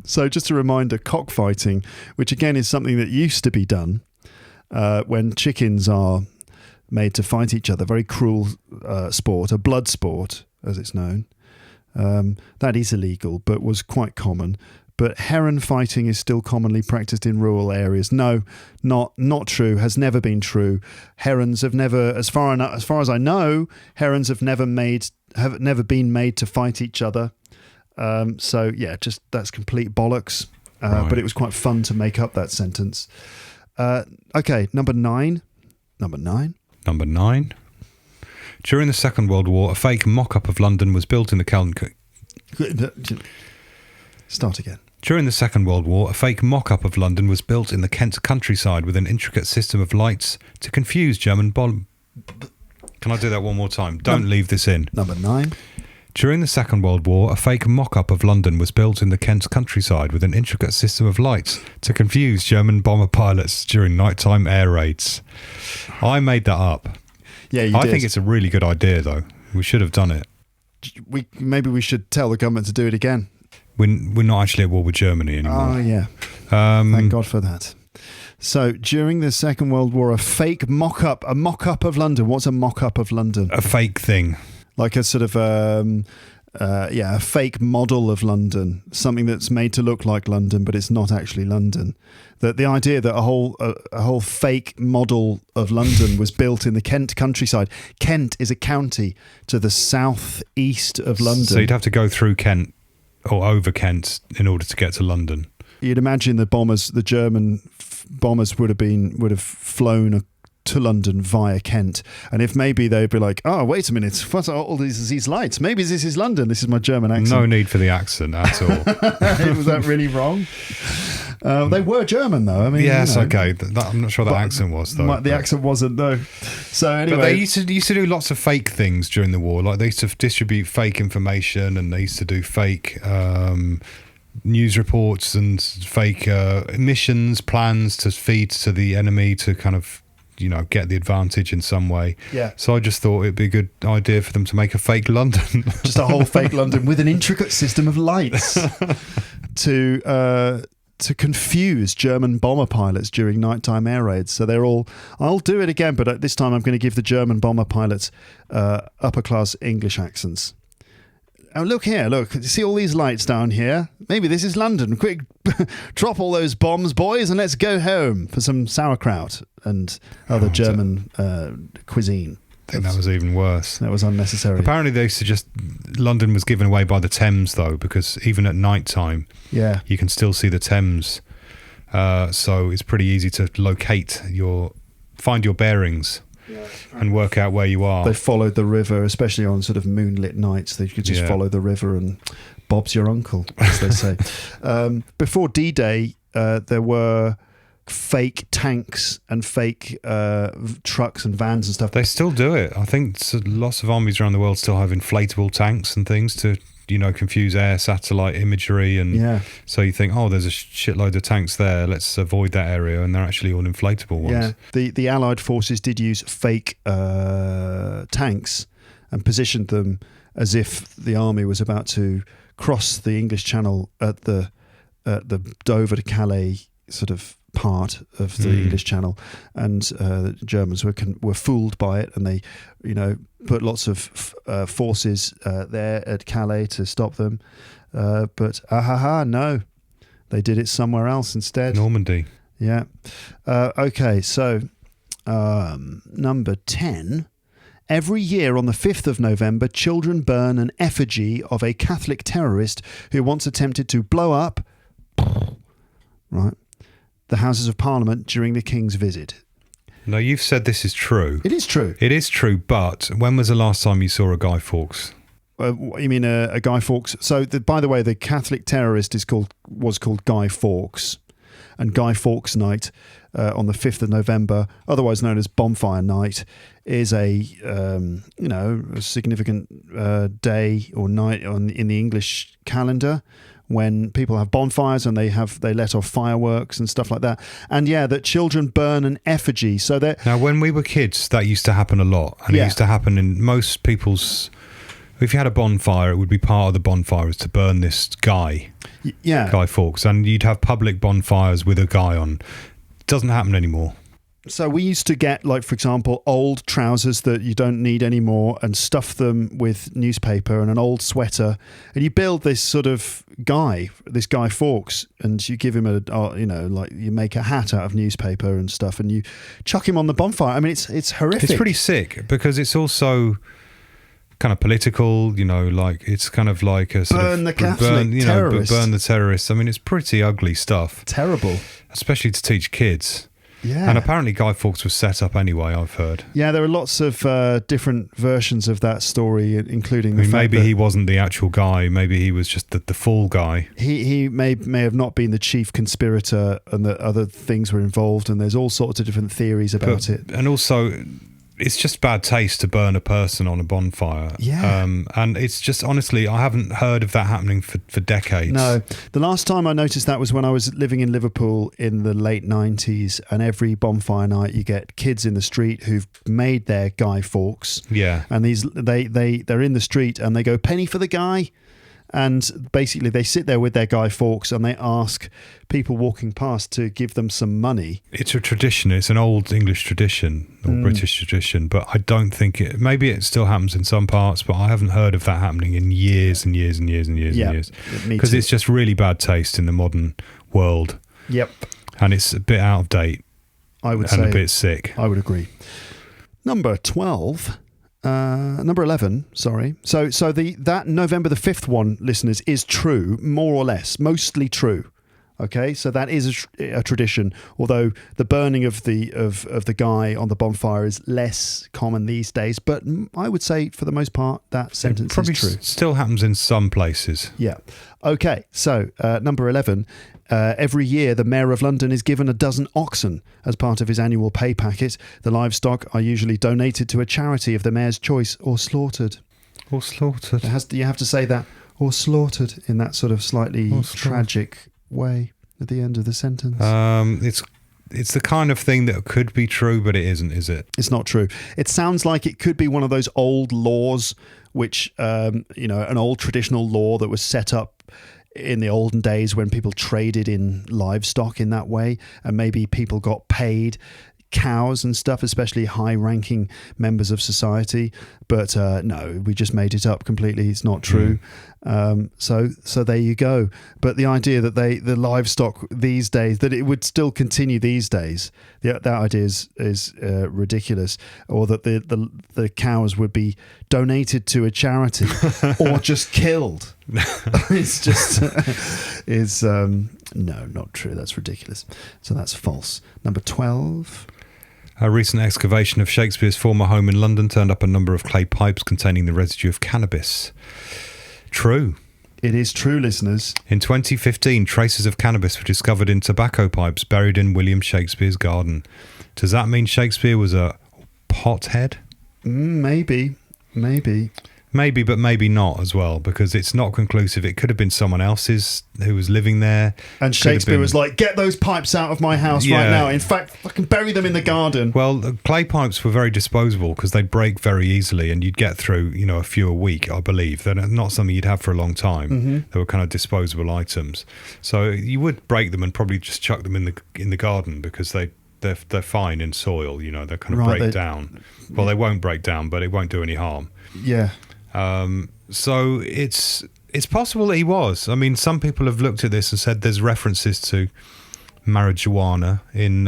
[SPEAKER 1] So just a reminder, cockfighting, which again is something that used to be done when chickens are made to fight each other, very cruel sport, a blood sport as it's known. That is illegal, but was quite common. But heron fighting is still commonly practiced in rural areas. No, not true. Has never been true. Herons have never, as far as I know, herons have never been made to fight each other. So yeah, just that's complete bollocks.
[SPEAKER 2] Right.
[SPEAKER 1] But it was quite fun to make up that sentence. Okay, number nine.
[SPEAKER 2] During the Second World War, a fake mock-up of London was built in the
[SPEAKER 1] Start again.
[SPEAKER 2] During the Second World War, a fake mock-up of London was built in the Kent countryside with an intricate system of lights to confuse German bomb. Can I do that one more time? Don't leave this in.
[SPEAKER 1] Number 9.
[SPEAKER 2] During the Second World War, a fake mock-up of London was built in the Kent countryside with an intricate system of lights to confuse German bomber pilots during nighttime air raids. I made that up.
[SPEAKER 1] Yeah, you
[SPEAKER 2] I
[SPEAKER 1] did.
[SPEAKER 2] think it's a really good idea, though. We should have done it.
[SPEAKER 1] Maybe we should tell the government to do it again.
[SPEAKER 2] We're not actually at war with Germany anymore.
[SPEAKER 1] Oh, yeah. Thank God for that. So, during the Second World War, a mock-up of London. What's a mock-up of London?
[SPEAKER 2] A fake thing.
[SPEAKER 1] Like a sort of, a fake model of London. Something that's made to look like London, but it's not actually London. The idea that a whole fake model of London was built in the Kent countryside. Kent is a county to the southeast of London.
[SPEAKER 2] So you'd have to go through Kent or over Kent in order to get to London.
[SPEAKER 1] You'd imagine the German bombers would have flown to London via Kent, and if maybe they'd be like, oh, wait a minute, what are all these lights? Maybe this is London. This is my German accent.
[SPEAKER 2] No need for the accent at all.
[SPEAKER 1] Was that really wrong? They were German, though. I mean,
[SPEAKER 2] yes, okay. I'm not sure that accent was, though.
[SPEAKER 1] The accent wasn't, though. So anyway,
[SPEAKER 2] but they used to do lots of fake things during the war. Like they used to distribute fake information, and they used to do fake news reports and fake missions, plans to feed to the enemy to kind of, get the advantage in some way.
[SPEAKER 1] Yeah.
[SPEAKER 2] So I just thought it'd be a good idea for them to make a fake London.
[SPEAKER 1] Just a whole fake London with an intricate system of lights to confuse German bomber pilots during nighttime air raids. So they're all, I'll do it again, but this time I'm going to give the German bomber pilots upper class English accents. Oh, look here, look. You see all these lights down here? Maybe this is London. Quick, drop all those bombs, boys, and let's go home for some sauerkraut and other German cuisine.
[SPEAKER 2] I think that was even worse.
[SPEAKER 1] That was unnecessary.
[SPEAKER 2] Apparently they suggest London was given away by the Thames, though, because even at night time, you can still see the Thames. So it's pretty easy to find your bearings. And work out where you are.
[SPEAKER 1] They followed the river, especially on sort of moonlit nights. They could just follow the river, and Bob's your uncle, as they say. Before D-Day, there were fake tanks and fake trucks and vans and stuff.
[SPEAKER 2] They still do it. I think lots of armies around the world still have inflatable tanks and things to confuse air satellite imagery, and so you think, oh, there's a shitload of tanks there, let's avoid that area, and they're actually all inflatable ones.
[SPEAKER 1] The Allied forces did use fake tanks and positioned them as if the army was about to cross the English Channel at the Dover to Calais sort of part of the English Channel, and the Germans were fooled by it, and they put lots of forces there at Calais to stop them, but no, they did it somewhere else instead.
[SPEAKER 2] Normandy.
[SPEAKER 1] Okay, so number 10. Every year on the 5th of November, children burn an effigy of a Catholic terrorist who once attempted to blow up the Houses of Parliament during the King's visit.
[SPEAKER 2] No, you've said this is true.
[SPEAKER 1] It is true.
[SPEAKER 2] It is true, but when was the last time you saw a Guy Fawkes?
[SPEAKER 1] You mean a Guy Fawkes? So, by the way, the Catholic terrorist was called Guy Fawkes, and Guy Fawkes Night on the 5th of November, otherwise known as Bonfire Night, is a significant day or night in the English calendar, when people have bonfires and they let off fireworks and stuff like that. And that children burn an effigy. So that
[SPEAKER 2] now, when we were kids, that used to happen a lot, and it used to happen in most people's. If you had a bonfire, it would be part of the bonfire is to burn this guy, Guy Fawkes, and you'd have public bonfires with a guy on. It doesn't happen anymore.
[SPEAKER 1] So we used to get, like, for example, old trousers that you don't need anymore and stuff them with newspaper and an old sweater, and you build this sort of Guy Fawkes, and you give him you make a hat out of newspaper and stuff, and you chuck him on the bonfire. I mean, it's horrific.
[SPEAKER 2] It's pretty sick because it's also kind of political, it's kind of like a sort
[SPEAKER 1] burn the Catholic terrorists.
[SPEAKER 2] Burn the terrorists. I mean, it's pretty ugly stuff.
[SPEAKER 1] Terrible.
[SPEAKER 2] Especially to teach kids.
[SPEAKER 1] Yeah.
[SPEAKER 2] And apparently Guy Fawkes was set up anyway, I've heard.
[SPEAKER 1] Yeah, there are lots of different versions of that story, including the fact
[SPEAKER 2] maybe
[SPEAKER 1] that
[SPEAKER 2] he wasn't the actual guy. Maybe he was just the fall guy.
[SPEAKER 1] he may have not been the chief conspirator, and that other things were involved, and there's all sorts of different theories about it.
[SPEAKER 2] And also, it's just bad taste to burn a person on a bonfire.
[SPEAKER 1] Yeah.
[SPEAKER 2] And it's just, honestly, I haven't heard of that happening for decades.
[SPEAKER 1] No, the last time I noticed that was when I was living in Liverpool in the late 90s, and every bonfire night you get kids in the street who've made their Guy Fawkes.
[SPEAKER 2] Yeah.
[SPEAKER 1] And they're in the street and they go, penny for the guy. And basically they sit there with their Guy Fawkes and they ask people walking past to give them some money.
[SPEAKER 2] It's a tradition. It's an old English tradition or British tradition, but I don't think maybe it still happens in some parts, but I haven't heard of that happening in years and years and years and years and years. Because it's just really bad taste in the modern world.
[SPEAKER 1] Yep.
[SPEAKER 2] And it's a bit out of date.
[SPEAKER 1] I would say.
[SPEAKER 2] And a bit sick.
[SPEAKER 1] I would agree. Number 11, sorry. So that November the 5th one, listeners, is true, more or less, mostly true. Okay, so that is a tradition, although the burning of the guy on the bonfire is less common these days. But I would say, for the most part, that sentence is true.
[SPEAKER 2] Still happens in some places.
[SPEAKER 1] Yeah. Okay, so number 11. Every year, the Mayor of London is given a dozen oxen as part of his annual pay packet. The livestock are usually donated to a charity of the Mayor's choice or slaughtered.
[SPEAKER 2] Or slaughtered.
[SPEAKER 1] You have to say that, or slaughtered, in that sort of slightly tragic way at the end of the sentence.
[SPEAKER 2] It's the kind of thing that could be true, but it isn't, is it?
[SPEAKER 1] It's not true. It sounds like it could be one of those old laws, which, an old traditional law that was set up in the olden days when people traded in livestock in that way, and maybe people got paid cows and stuff, especially high-ranking members of society. But no, we just made it up completely. It's not true. So there you go. But the idea that the livestock these days, that it would still continue these days, that idea is ridiculous. Or that the cows would be donated to a charity or just killed. It's just no, not true. That's ridiculous. So that's false. Number 12.
[SPEAKER 2] A recent excavation of Shakespeare's former home in London turned up a number of clay pipes containing the residue of cannabis. True.
[SPEAKER 1] It is true, listeners.
[SPEAKER 2] In 2015, traces of cannabis were discovered in tobacco pipes buried in William Shakespeare's garden. Does that mean Shakespeare was a pothead?
[SPEAKER 1] Maybe.
[SPEAKER 2] Maybe, but maybe not as well, because it's not conclusive. It could have been someone else's who was living there.
[SPEAKER 1] And Shakespeare was like, get those pipes out of my house right now. In fact, fucking bury them in the garden.
[SPEAKER 2] Well, clay pipes were very disposable because they'd break very easily and you'd get through, a few a week, I believe. They're not something you'd have for a long time. Mm-hmm. They were kind of disposable items. So you would break them and probably just chuck them in the garden because they're fine in soil, they kind of break down. Well, they won't break down, but it won't do any harm.
[SPEAKER 1] Yeah.
[SPEAKER 2] So it's possible that he was. I mean, some people have looked at this and said there's references to marijuana in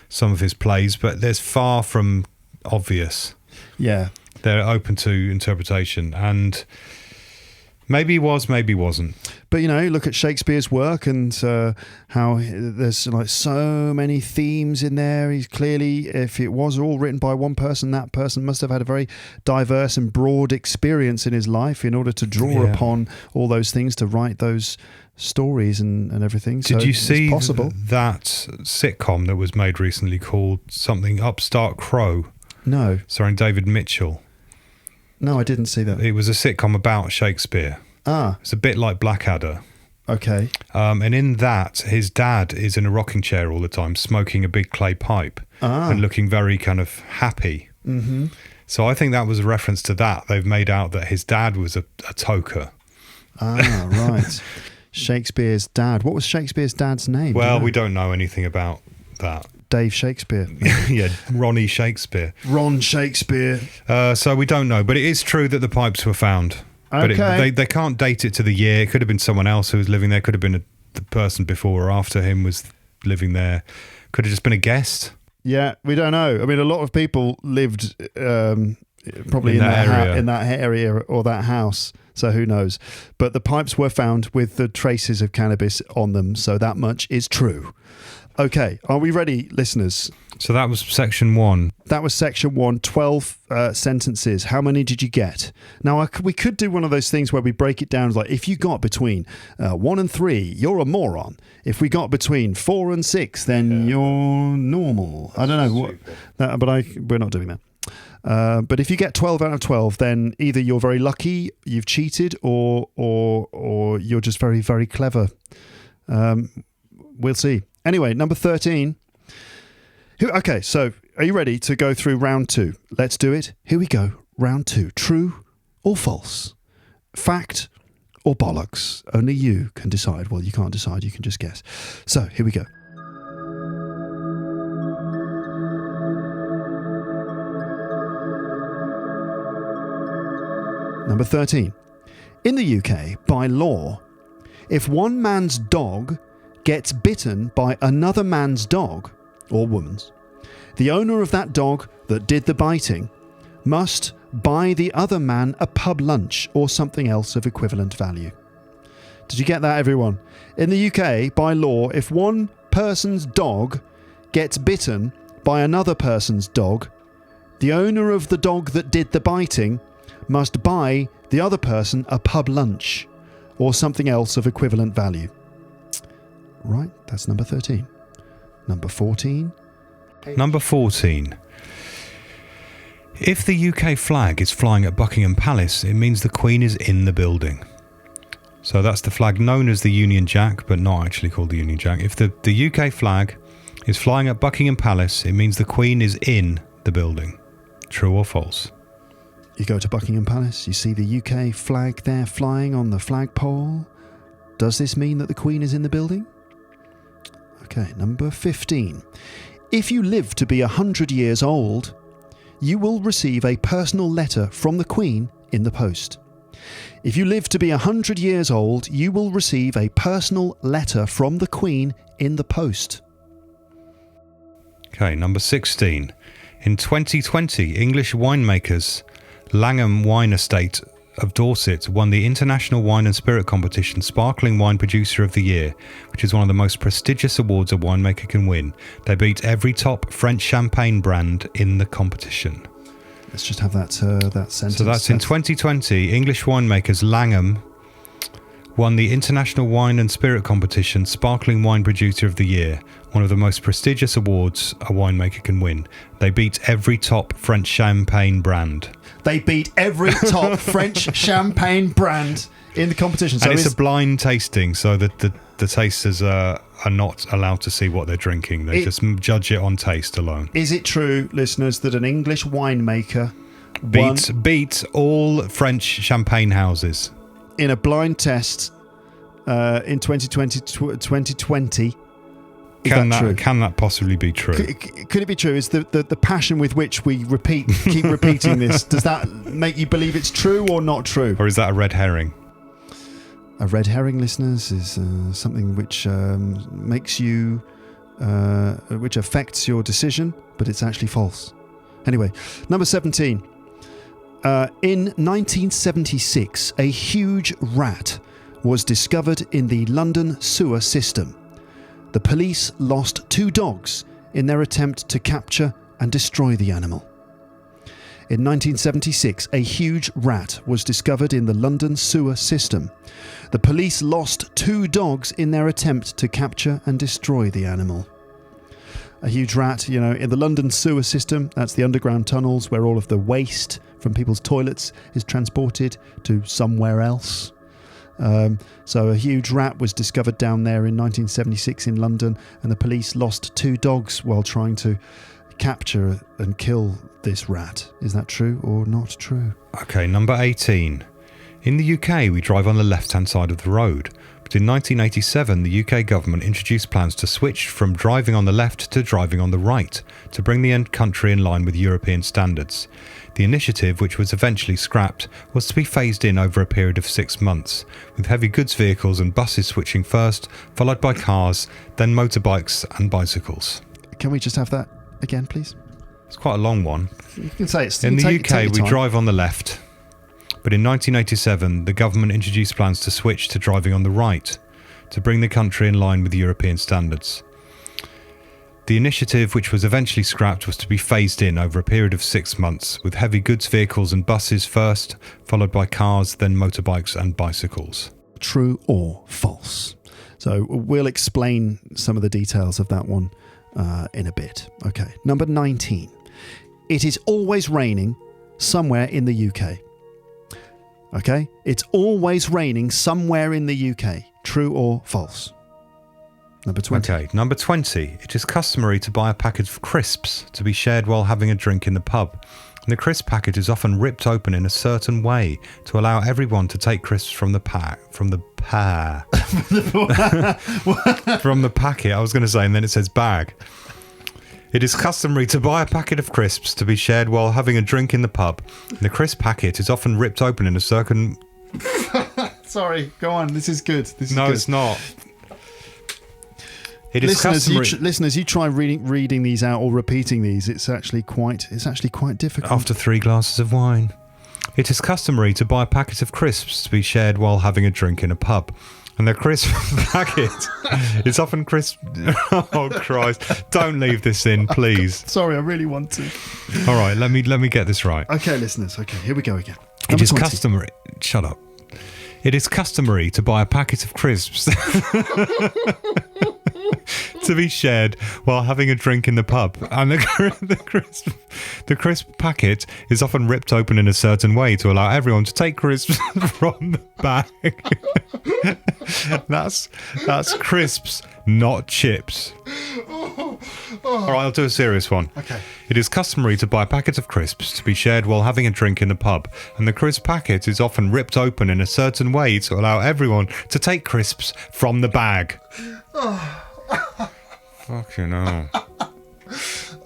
[SPEAKER 2] some of his plays, but there's far from obvious.
[SPEAKER 1] Yeah.
[SPEAKER 2] They're open to interpretation, and maybe he was, maybe he wasn't.
[SPEAKER 1] But, look at Shakespeare's work and how there's like so many themes in there. He's clearly, if it was all written by one person, that person must have had a very diverse and broad experience in his life in order to draw upon all those things to write those stories and everything.
[SPEAKER 2] Did you see
[SPEAKER 1] possible.
[SPEAKER 2] that sitcom that was made recently called something Upstart Crow?
[SPEAKER 1] No.
[SPEAKER 2] Starring David Mitchell.
[SPEAKER 1] No, I didn't see that.
[SPEAKER 2] It was a sitcom about Shakespeare. It's a bit like Blackadder.
[SPEAKER 1] Okay.
[SPEAKER 2] And in that, his dad is in a rocking chair all the time, smoking a big clay pipe and looking very kind of happy. Mm-hmm. So I think that was a reference to that. They've made out that his dad was a toker.
[SPEAKER 1] Right. Shakespeare's dad. What was Shakespeare's dad's name?
[SPEAKER 2] Well, we don't know anything about that.
[SPEAKER 1] Dave Shakespeare.
[SPEAKER 2] Yeah, Ronnie Shakespeare.
[SPEAKER 1] Ron Shakespeare.
[SPEAKER 2] So we don't know, but it is true that the pipes were found.
[SPEAKER 1] Okay.
[SPEAKER 2] But they can't date it to the year. It could have been someone else who was living there. Could have been the person before or after him was living there. Could have just been a guest.
[SPEAKER 1] Yeah, we don't know. I mean, a lot of people lived probably in that area or that house. So who knows? But the pipes were found with the traces of cannabis on them. So that much is true. Okay, are we ready, listeners?
[SPEAKER 2] So that was section 1.
[SPEAKER 1] That was section 1, 12 sentences. How many did you get? Now, we could do one of those things where we break it down, like if you got between 1 and 3, you're a moron. If we got between 4 and 6, then you're normal. I don't know, we're not doing that. But if you get 12 out of 12, then either you're very lucky, you've cheated, or you're just very, very clever. We'll see. Anyway, number 13. Okay, so are you ready to go through round 2? Let's do it. Here we go. Round 2. True or false? Fact or bollocks? Only you can decide. Well, you can't decide. You can just guess. So here we go. Number 13. In the UK, by law, if one man's dog gets bitten by another man's dog, or woman's, the owner of that dog that did the biting must buy the other man a pub lunch or something else of equivalent value. Did you get that, everyone? In the UK, by law, if one person's dog gets bitten by another person's dog, the owner of the dog that did the biting must buy the other person a pub lunch or something else of equivalent value. Right, that's number 13. Number 14.
[SPEAKER 2] Number 14. If the UK flag is flying at Buckingham Palace, it means the Queen is in the building. So that's the flag known as the Union Jack, but not actually called the Union Jack. If the UK flag is flying at Buckingham Palace, it means the Queen is in the building. True or false?
[SPEAKER 1] You go to Buckingham Palace, you see the UK flag there flying on the flagpole. Does this mean that the Queen is in the building? Okay, number 15. If you live to be 100 years old, you will receive a personal letter from the Queen in the post. If you live to be 100 years old, you will receive a personal letter from the Queen in the post.
[SPEAKER 2] Okay, number 16. In 2020, English winemakers Langham Wine Estate of Dorset won the International Wine and Spirit Competition Sparkling Wine Producer of the Year, which is one of the most prestigious awards a winemaker can win. They beat every top French champagne brand in the competition.
[SPEAKER 1] Let's just have that sentence.
[SPEAKER 2] So that's in 2020, English winemakers Langham won the International Wine and Spirit Competition Sparkling Wine Producer of the Year, one of the most prestigious awards a winemaker can win. They beat every top French champagne brand.
[SPEAKER 1] They beat every top French champagne brand in the competition. So
[SPEAKER 2] and it's a blind tasting, so that the tasters are not allowed to see what they're drinking. They just judge it on taste alone.
[SPEAKER 1] Is it true, listeners, that an English winemaker
[SPEAKER 2] beat all French champagne houses
[SPEAKER 1] in a blind test in 2020?
[SPEAKER 2] Can that possibly be true?
[SPEAKER 1] Could it be true? Is the passion with which we keep repeating this, does that make you believe it's true or not true?
[SPEAKER 2] Or is that a red herring?
[SPEAKER 1] A red herring, listeners, is something which makes you, which affects your decision, but it's actually false. Anyway, number 17. In 1976, a huge rat was discovered in the London sewer system. The police lost 2 dogs in their attempt to capture and destroy the animal. In 1976, a huge rat was discovered in the London sewer system. The police lost 2 dogs in their attempt to capture and destroy the animal. A huge rat, in the London sewer system, that's the underground tunnels where all of the waste from people's toilets is transported to somewhere else. So a huge rat was discovered down there in 1976 in London, and the police lost 2 dogs while trying to capture and kill this rat. Is that true or not true?
[SPEAKER 2] Okay, number 18. In the UK, we drive on the left-hand side of the road. But in 1987, the UK government introduced plans to switch from driving on the left to driving on the right, to bring the country in line with European standards. The initiative, which was eventually scrapped, was to be phased in over a period of 6 months, with heavy goods vehicles and buses switching first, followed by cars, then motorbikes and bicycles.
[SPEAKER 1] Can we just have that again, please?
[SPEAKER 2] It's quite a long one.
[SPEAKER 1] You can say it.
[SPEAKER 2] In the UK, we drive on the left, but in 1987, the government introduced plans to switch to driving on the right, to bring the country in line with European standards. The initiative, which was eventually scrapped, was to be phased in over a period of 6 months, with heavy goods vehicles and buses first, followed by cars, then motorbikes and bicycles.
[SPEAKER 1] True or false? So we'll explain some of the details of that one in a bit. Okay, number 19. It is always raining somewhere in the UK. Okay, it's always raining somewhere in the UK. True or false? Number 20.
[SPEAKER 2] Okay, number 20. It is customary to buy a packet of crisps to be shared while having a drink in the pub. And the crisp packet is often ripped open in a certain way to allow everyone to take crisps from the packet, I was going to say, and then it says bag. It is customary to buy a packet of crisps to be shared while having a drink in the pub. And the crisp packet is often ripped open in a certain...
[SPEAKER 1] Sorry, go on. This is good. This is
[SPEAKER 2] No,
[SPEAKER 1] good.
[SPEAKER 2] it's not. It is customary...
[SPEAKER 1] Listeners, you try reading these out or repeating these. It's actually quite difficult.
[SPEAKER 2] After 3 glasses of wine. It is customary to buy a packet of crisps to be shared while having a drink in a pub. And the crisp packet is often crisp... Oh, Christ. Don't leave this in, please.
[SPEAKER 1] Sorry, I really want to.
[SPEAKER 2] All right, let me get this right.
[SPEAKER 1] Okay, listeners. Okay, here we go again.
[SPEAKER 2] It
[SPEAKER 1] Number
[SPEAKER 2] is
[SPEAKER 1] 20.
[SPEAKER 2] customary... Shut up. It is customary to buy a packet of crisps to be shared while having a drink in the pub. And the crisp packet is often ripped open in a certain way to allow everyone to take crisps from the bag. That's crisps, not chips. All right, I'll do a serious one.
[SPEAKER 1] Okay.
[SPEAKER 2] It is customary to buy a packet of crisps to be shared while having a drink in the pub, and the crisp packet is often ripped open in a certain way to allow everyone to take crisps from the bag. Fucking hell.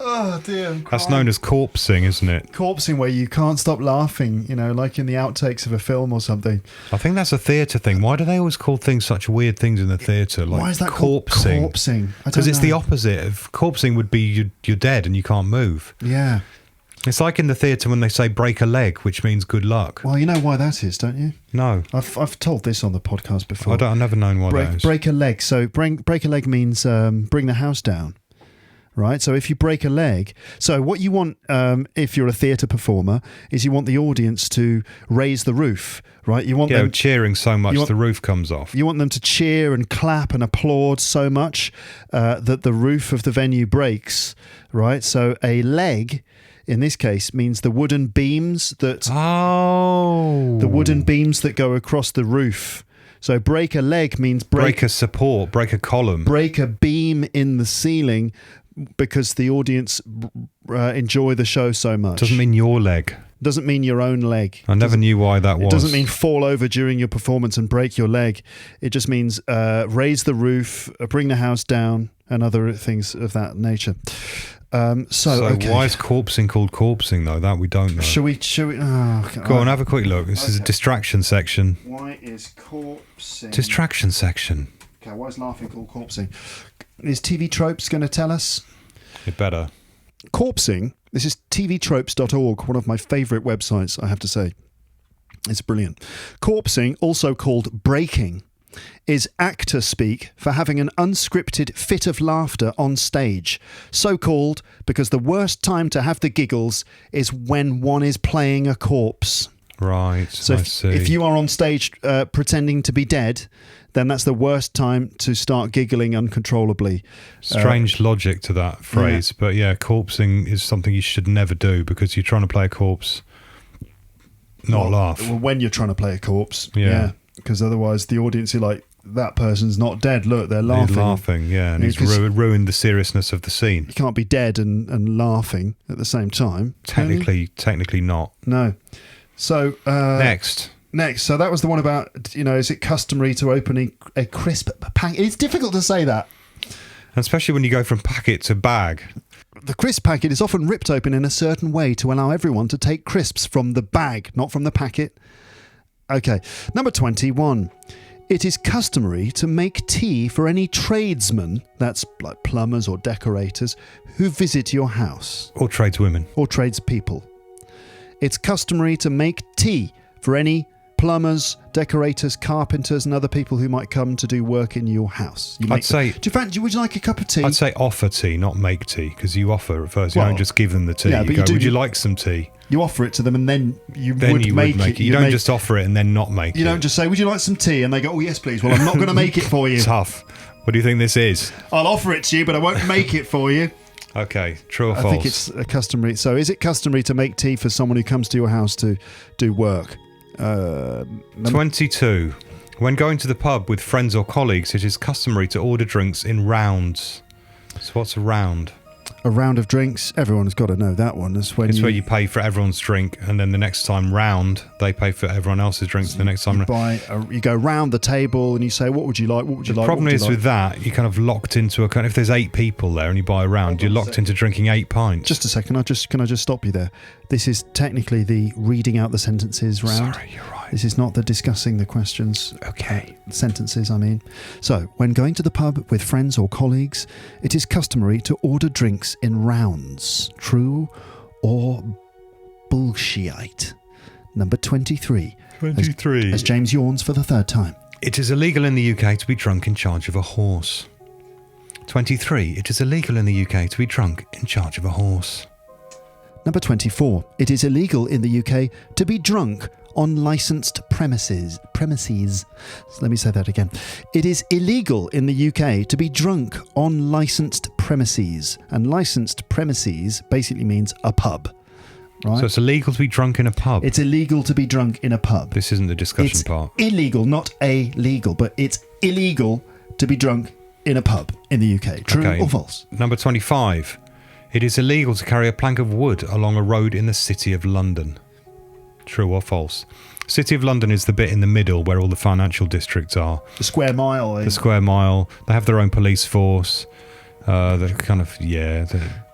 [SPEAKER 1] Oh dear.
[SPEAKER 2] That's known as corpsing, isn't it?
[SPEAKER 1] Corpsing, where you can't stop laughing, like in the outtakes of a film or something.
[SPEAKER 2] I think that's a theatre thing. Why do they always call things such weird things in the theatre? Like
[SPEAKER 1] Why is that
[SPEAKER 2] corpsing?
[SPEAKER 1] called corpsing?
[SPEAKER 2] Because it's the opposite of corpsing. Would be you're dead and you can't move.
[SPEAKER 1] Yeah.
[SPEAKER 2] It's like in the theatre when they say break a leg, which means good luck.
[SPEAKER 1] Well, you know why that is, don't you?
[SPEAKER 2] No,
[SPEAKER 1] I've told this on the podcast before.
[SPEAKER 2] I've never known why that is.
[SPEAKER 1] Break a leg. So break a leg means bring the house down. Right, so if you break a leg, so what you want, if you're a theatre performer, is you want the audience to raise the roof, right? You want them
[SPEAKER 2] cheering so much the roof comes off.
[SPEAKER 1] You want them to cheer and clap and applaud so much that the roof of the venue breaks, right? So a leg, in this case, means the wooden beams that go across the roof. So break a leg means break
[SPEAKER 2] a support, break a column,
[SPEAKER 1] break a beam in the ceiling. Because the audience enjoy the show so much.
[SPEAKER 2] Doesn't mean your leg.
[SPEAKER 1] Doesn't mean your own leg.
[SPEAKER 2] I never knew why that was.
[SPEAKER 1] It doesn't mean fall over during your performance and break your leg. It just means raise the roof, bring the house down, and other things of that nature. So okay.
[SPEAKER 2] Why is corpsing called corpsing though? That we don't know.
[SPEAKER 1] Should we?
[SPEAKER 2] Go on, have a quick look. This is a distraction section.
[SPEAKER 1] Why is corpsing?
[SPEAKER 2] Distraction section.
[SPEAKER 1] Okay, why is laughing called corpsing? Is TV Tropes going to tell us?
[SPEAKER 2] It better.
[SPEAKER 1] Corpsing, this is tvtropes.org, one of my favourite websites, I have to say. It's brilliant. Corpsing, also called breaking, is actor speak for having an unscripted fit of laughter on stage. So called because the worst time to have the giggles is when one is playing a corpse.
[SPEAKER 2] Right,
[SPEAKER 1] so
[SPEAKER 2] if
[SPEAKER 1] you are on stage pretending to be dead, then that's the worst time to start giggling uncontrollably.
[SPEAKER 2] Strange logic to that phrase, but corpsing is something you should never do because you're trying to play a corpse, not laugh.
[SPEAKER 1] Well, when you're trying to play a corpse, because otherwise the audience are like, that person's not dead, look, they're laughing.
[SPEAKER 2] He's laughing, and he's ruined the seriousness of the scene.
[SPEAKER 1] You can't be dead and laughing at the same time.
[SPEAKER 2] Technically not.
[SPEAKER 1] No. So
[SPEAKER 2] next,
[SPEAKER 1] so that was the one about, is it customary to open a crisp packet? It's difficult to say that,
[SPEAKER 2] especially when you go from packet to bag.
[SPEAKER 1] The crisp packet is often ripped open in a certain way to allow everyone to take crisps from the bag, not from the packet. Okay, number 21. It is customary to make tea for any tradesmen, that's like plumbers or decorators, who visit your house.
[SPEAKER 2] Or tradeswomen.
[SPEAKER 1] Or tradespeople. It's customary to make tea for any plumbers, decorators, carpenters, and other people who might come to do work in your house. You
[SPEAKER 2] I'd say-
[SPEAKER 1] would you like a cup of tea?
[SPEAKER 2] I'd say offer tea, not make tea, because you offer it first. You
[SPEAKER 1] Well,
[SPEAKER 2] don't just give them the tea.
[SPEAKER 1] yeah,
[SPEAKER 2] you
[SPEAKER 1] but
[SPEAKER 2] go,
[SPEAKER 1] you do-
[SPEAKER 2] would you like some tea?
[SPEAKER 1] You offer it to them, and then you
[SPEAKER 2] Then
[SPEAKER 1] would
[SPEAKER 2] you
[SPEAKER 1] make
[SPEAKER 2] would make it. You don't just offer it and then not make it.
[SPEAKER 1] You don't just say, "Would you like some tea?" And they go, "Oh yes, please." Well, I'm not going to make it for you.
[SPEAKER 2] Tough. What do you think this is?
[SPEAKER 1] I'll offer it to you, but I won't make it for you.
[SPEAKER 2] Okay, true or
[SPEAKER 1] I
[SPEAKER 2] false?
[SPEAKER 1] think it's a customary. So, is it customary to make tea for someone who comes to your house to do work?
[SPEAKER 2] 22. When going to the pub with friends or colleagues, it is customary to order drinks in rounds. So what's a round?
[SPEAKER 1] A round of drinks. Everyone's got to know that one. It's when
[SPEAKER 2] It's where you pay for everyone's drink, and then the next time round, they pay for everyone else's drinks. The next time
[SPEAKER 1] you go round the table and you say, "What would you like? What would you
[SPEAKER 2] the
[SPEAKER 1] like?"
[SPEAKER 2] problem
[SPEAKER 1] what would
[SPEAKER 2] is
[SPEAKER 1] you like?
[SPEAKER 2] with that, you're kind of locked into a kind. If there's 8 people there and you buy a round, you're locked into drinking 8 pints.
[SPEAKER 1] Just a second. Can I just stop you there? This is technically the reading out the sentences round.
[SPEAKER 2] Sorry, you're right.
[SPEAKER 1] This is not the discussing the questions.
[SPEAKER 2] Okay.
[SPEAKER 1] Sentences, I mean. So, when going to the pub with friends or colleagues, it is customary to order drinks in rounds. True or bullshit? Number 23.
[SPEAKER 2] 23.
[SPEAKER 1] As James yawns for the third time.
[SPEAKER 2] It is illegal in the UK to be drunk in charge of a horse. 23. It is illegal in the UK to be drunk in charge of a horse.
[SPEAKER 1] Number 24. It is illegal in the UK to be drunk on licensed premises. So let me say that again. It is illegal in the UK to be drunk on licensed premises. And licensed premises basically means a pub. Right?
[SPEAKER 2] So it's illegal to be drunk in a pub.
[SPEAKER 1] It's illegal to be drunk in a pub.
[SPEAKER 2] This isn't the discussion
[SPEAKER 1] It's
[SPEAKER 2] part.
[SPEAKER 1] illegal, not illegal, but it's illegal to be drunk in a pub in the UK. True
[SPEAKER 2] Okay.
[SPEAKER 1] or false?
[SPEAKER 2] Number 25. It is illegal to carry a plank of wood along a road in the City of London. True or false? City of London is the bit in the middle where all the financial districts are.
[SPEAKER 1] The square mile.
[SPEAKER 2] The square mile. They have their own police force. They're kind of, the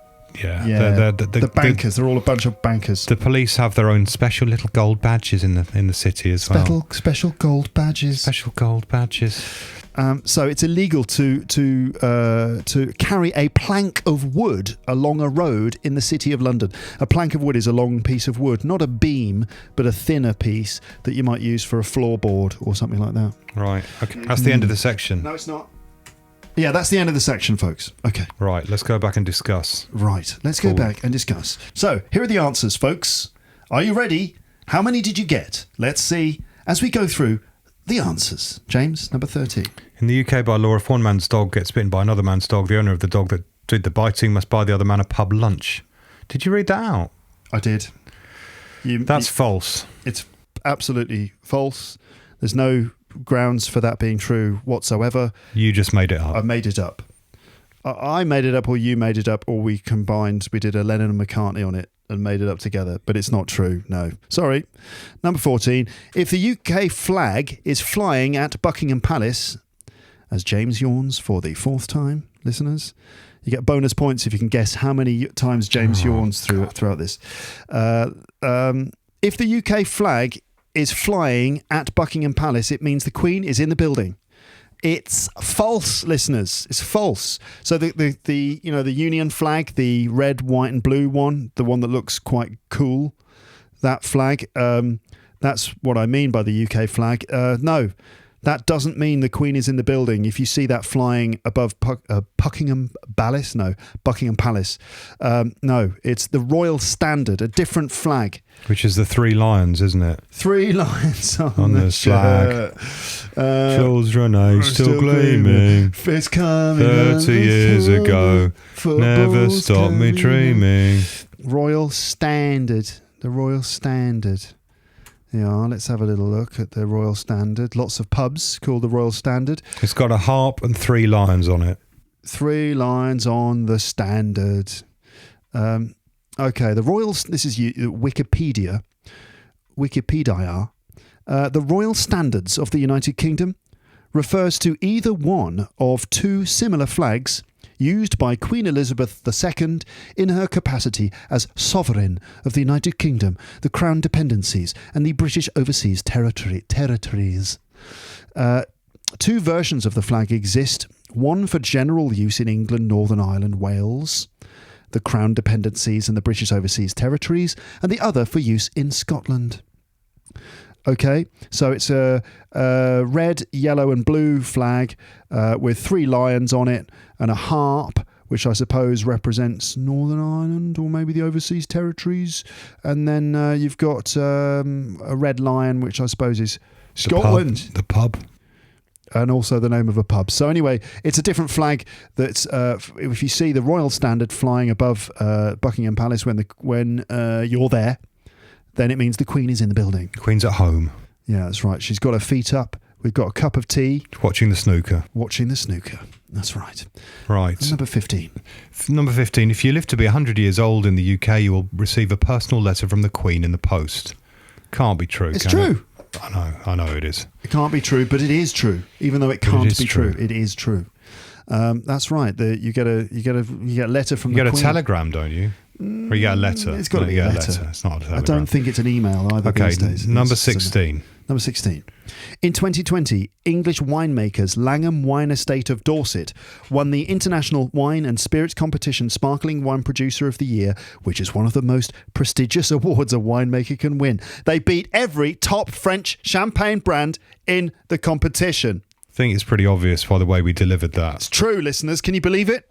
[SPEAKER 1] bankers. They're all a bunch of bankers.
[SPEAKER 2] The police have their own special little gold badges in the city as well.
[SPEAKER 1] Special gold badges.
[SPEAKER 2] Special gold badges.
[SPEAKER 1] So it's illegal to carry a plank of wood along a road in the City of London. A plank of wood is a long piece of wood, not a beam, but a thinner piece that you might use for a floorboard or something like that.
[SPEAKER 2] Right. Okay. That's the end of the section.
[SPEAKER 1] No, it's not. Yeah, that's the end of the section, folks. Okay.
[SPEAKER 2] Right. Let's go back and discuss.
[SPEAKER 1] Right. Let's go back and discuss. So here are the answers, folks. Are you ready? How many did you get? Let's see as we go through the answers. James, number 13.
[SPEAKER 2] In the UK, by law, if one man's dog gets bitten by another man's dog, the owner of the dog that did the biting must buy the other man a pub lunch. Did you read that out?
[SPEAKER 1] I did.
[SPEAKER 2] That's false.
[SPEAKER 1] It's absolutely false. There's no grounds for that being true whatsoever.
[SPEAKER 2] You just made it up.
[SPEAKER 1] I made it up. I made it up, or you made it up, or we combined. We did a Lennon and McCartney on it and made it up together, but it's not true. No. Sorry. Number 14. If the UK flag is flying at Buckingham Palace, as James yawns for the 4th time, listeners, you get bonus points if you can guess how many times James yawns throughout this. If the UK flag is flying at Buckingham Palace, it means the Queen is in the building. It's false, listeners. It's false. So the Union flag, the red, white, and blue one, the one that looks quite cool, that flag. That's what I mean by the UK flag. No, that doesn't mean the Queen is in the building. If you see that flying above Buckingham Palace, no, it's the Royal Standard, a different flag.
[SPEAKER 2] Which is the 3 lions, isn't it?
[SPEAKER 1] 3 lions on
[SPEAKER 2] the
[SPEAKER 1] flag.
[SPEAKER 2] Children age still gleaming.
[SPEAKER 1] It's coming.
[SPEAKER 2] 30 years ago. Never stopped me dreaming.
[SPEAKER 1] Royal Standard. The Royal Standard. Yeah, let's have a little look at the Royal Standard. Lots of pubs called the Royal Standard.
[SPEAKER 2] It's got a harp and 3 lions on it.
[SPEAKER 1] 3 lions on the Standard. Okay, the Royal... This is Wikipedia. The Royal Standards of the United Kingdom refers to either one of 2 similar flags used by Queen Elizabeth II in her capacity as Sovereign of the United Kingdom, the Crown Dependencies, and the British Overseas Territories. 2 versions of the flag exist, one for general use in England, Northern Ireland, Wales, the Crown Dependencies and the British Overseas Territories, and the other for use in Scotland. Okay, so it's a red, yellow, and blue flag with 3 lions on it and a harp, which I suppose represents Northern Ireland or maybe the overseas territories. And then you've got a red lion, which I suppose is Scotland.
[SPEAKER 2] The pub.
[SPEAKER 1] And also the name of a pub. So anyway, it's a different flag that's, if you see the royal standard flying above Buckingham Palace when you're there, then it means the Queen is in the building.
[SPEAKER 2] Queen's at home.
[SPEAKER 1] Yeah, that's right. She's got her feet up. We've got a cup of tea.
[SPEAKER 2] Watching the snooker.
[SPEAKER 1] Watching the snooker. That's right.
[SPEAKER 2] Right.
[SPEAKER 1] Number 15.
[SPEAKER 2] Number 15. If you live to be 100 years old in the UK, you will receive a personal letter from the Queen in the post. Can't be true.
[SPEAKER 1] It's
[SPEAKER 2] can
[SPEAKER 1] true.
[SPEAKER 2] It? I know it is.
[SPEAKER 1] It can't be true, but it is true. Even though it can't be true, it is true. That's right. You get a letter from the Queen.
[SPEAKER 2] You get a telegram, don't you? Or you get a letter.
[SPEAKER 1] It's got to be a letter.
[SPEAKER 2] It's not a telegram.
[SPEAKER 1] I don't think it's an email either these days.
[SPEAKER 2] Number 16.
[SPEAKER 1] Number 16. In 2020, English winemakers Langham Wine Estate of Dorset won the International Wine and Spirits Competition Sparkling Wine Producer of the Year, which is one of the most prestigious awards a winemaker can win. They beat every top French champagne brand in the competition.
[SPEAKER 2] I think it's pretty obvious by the way we delivered that.
[SPEAKER 1] It's true, listeners. Can you believe it?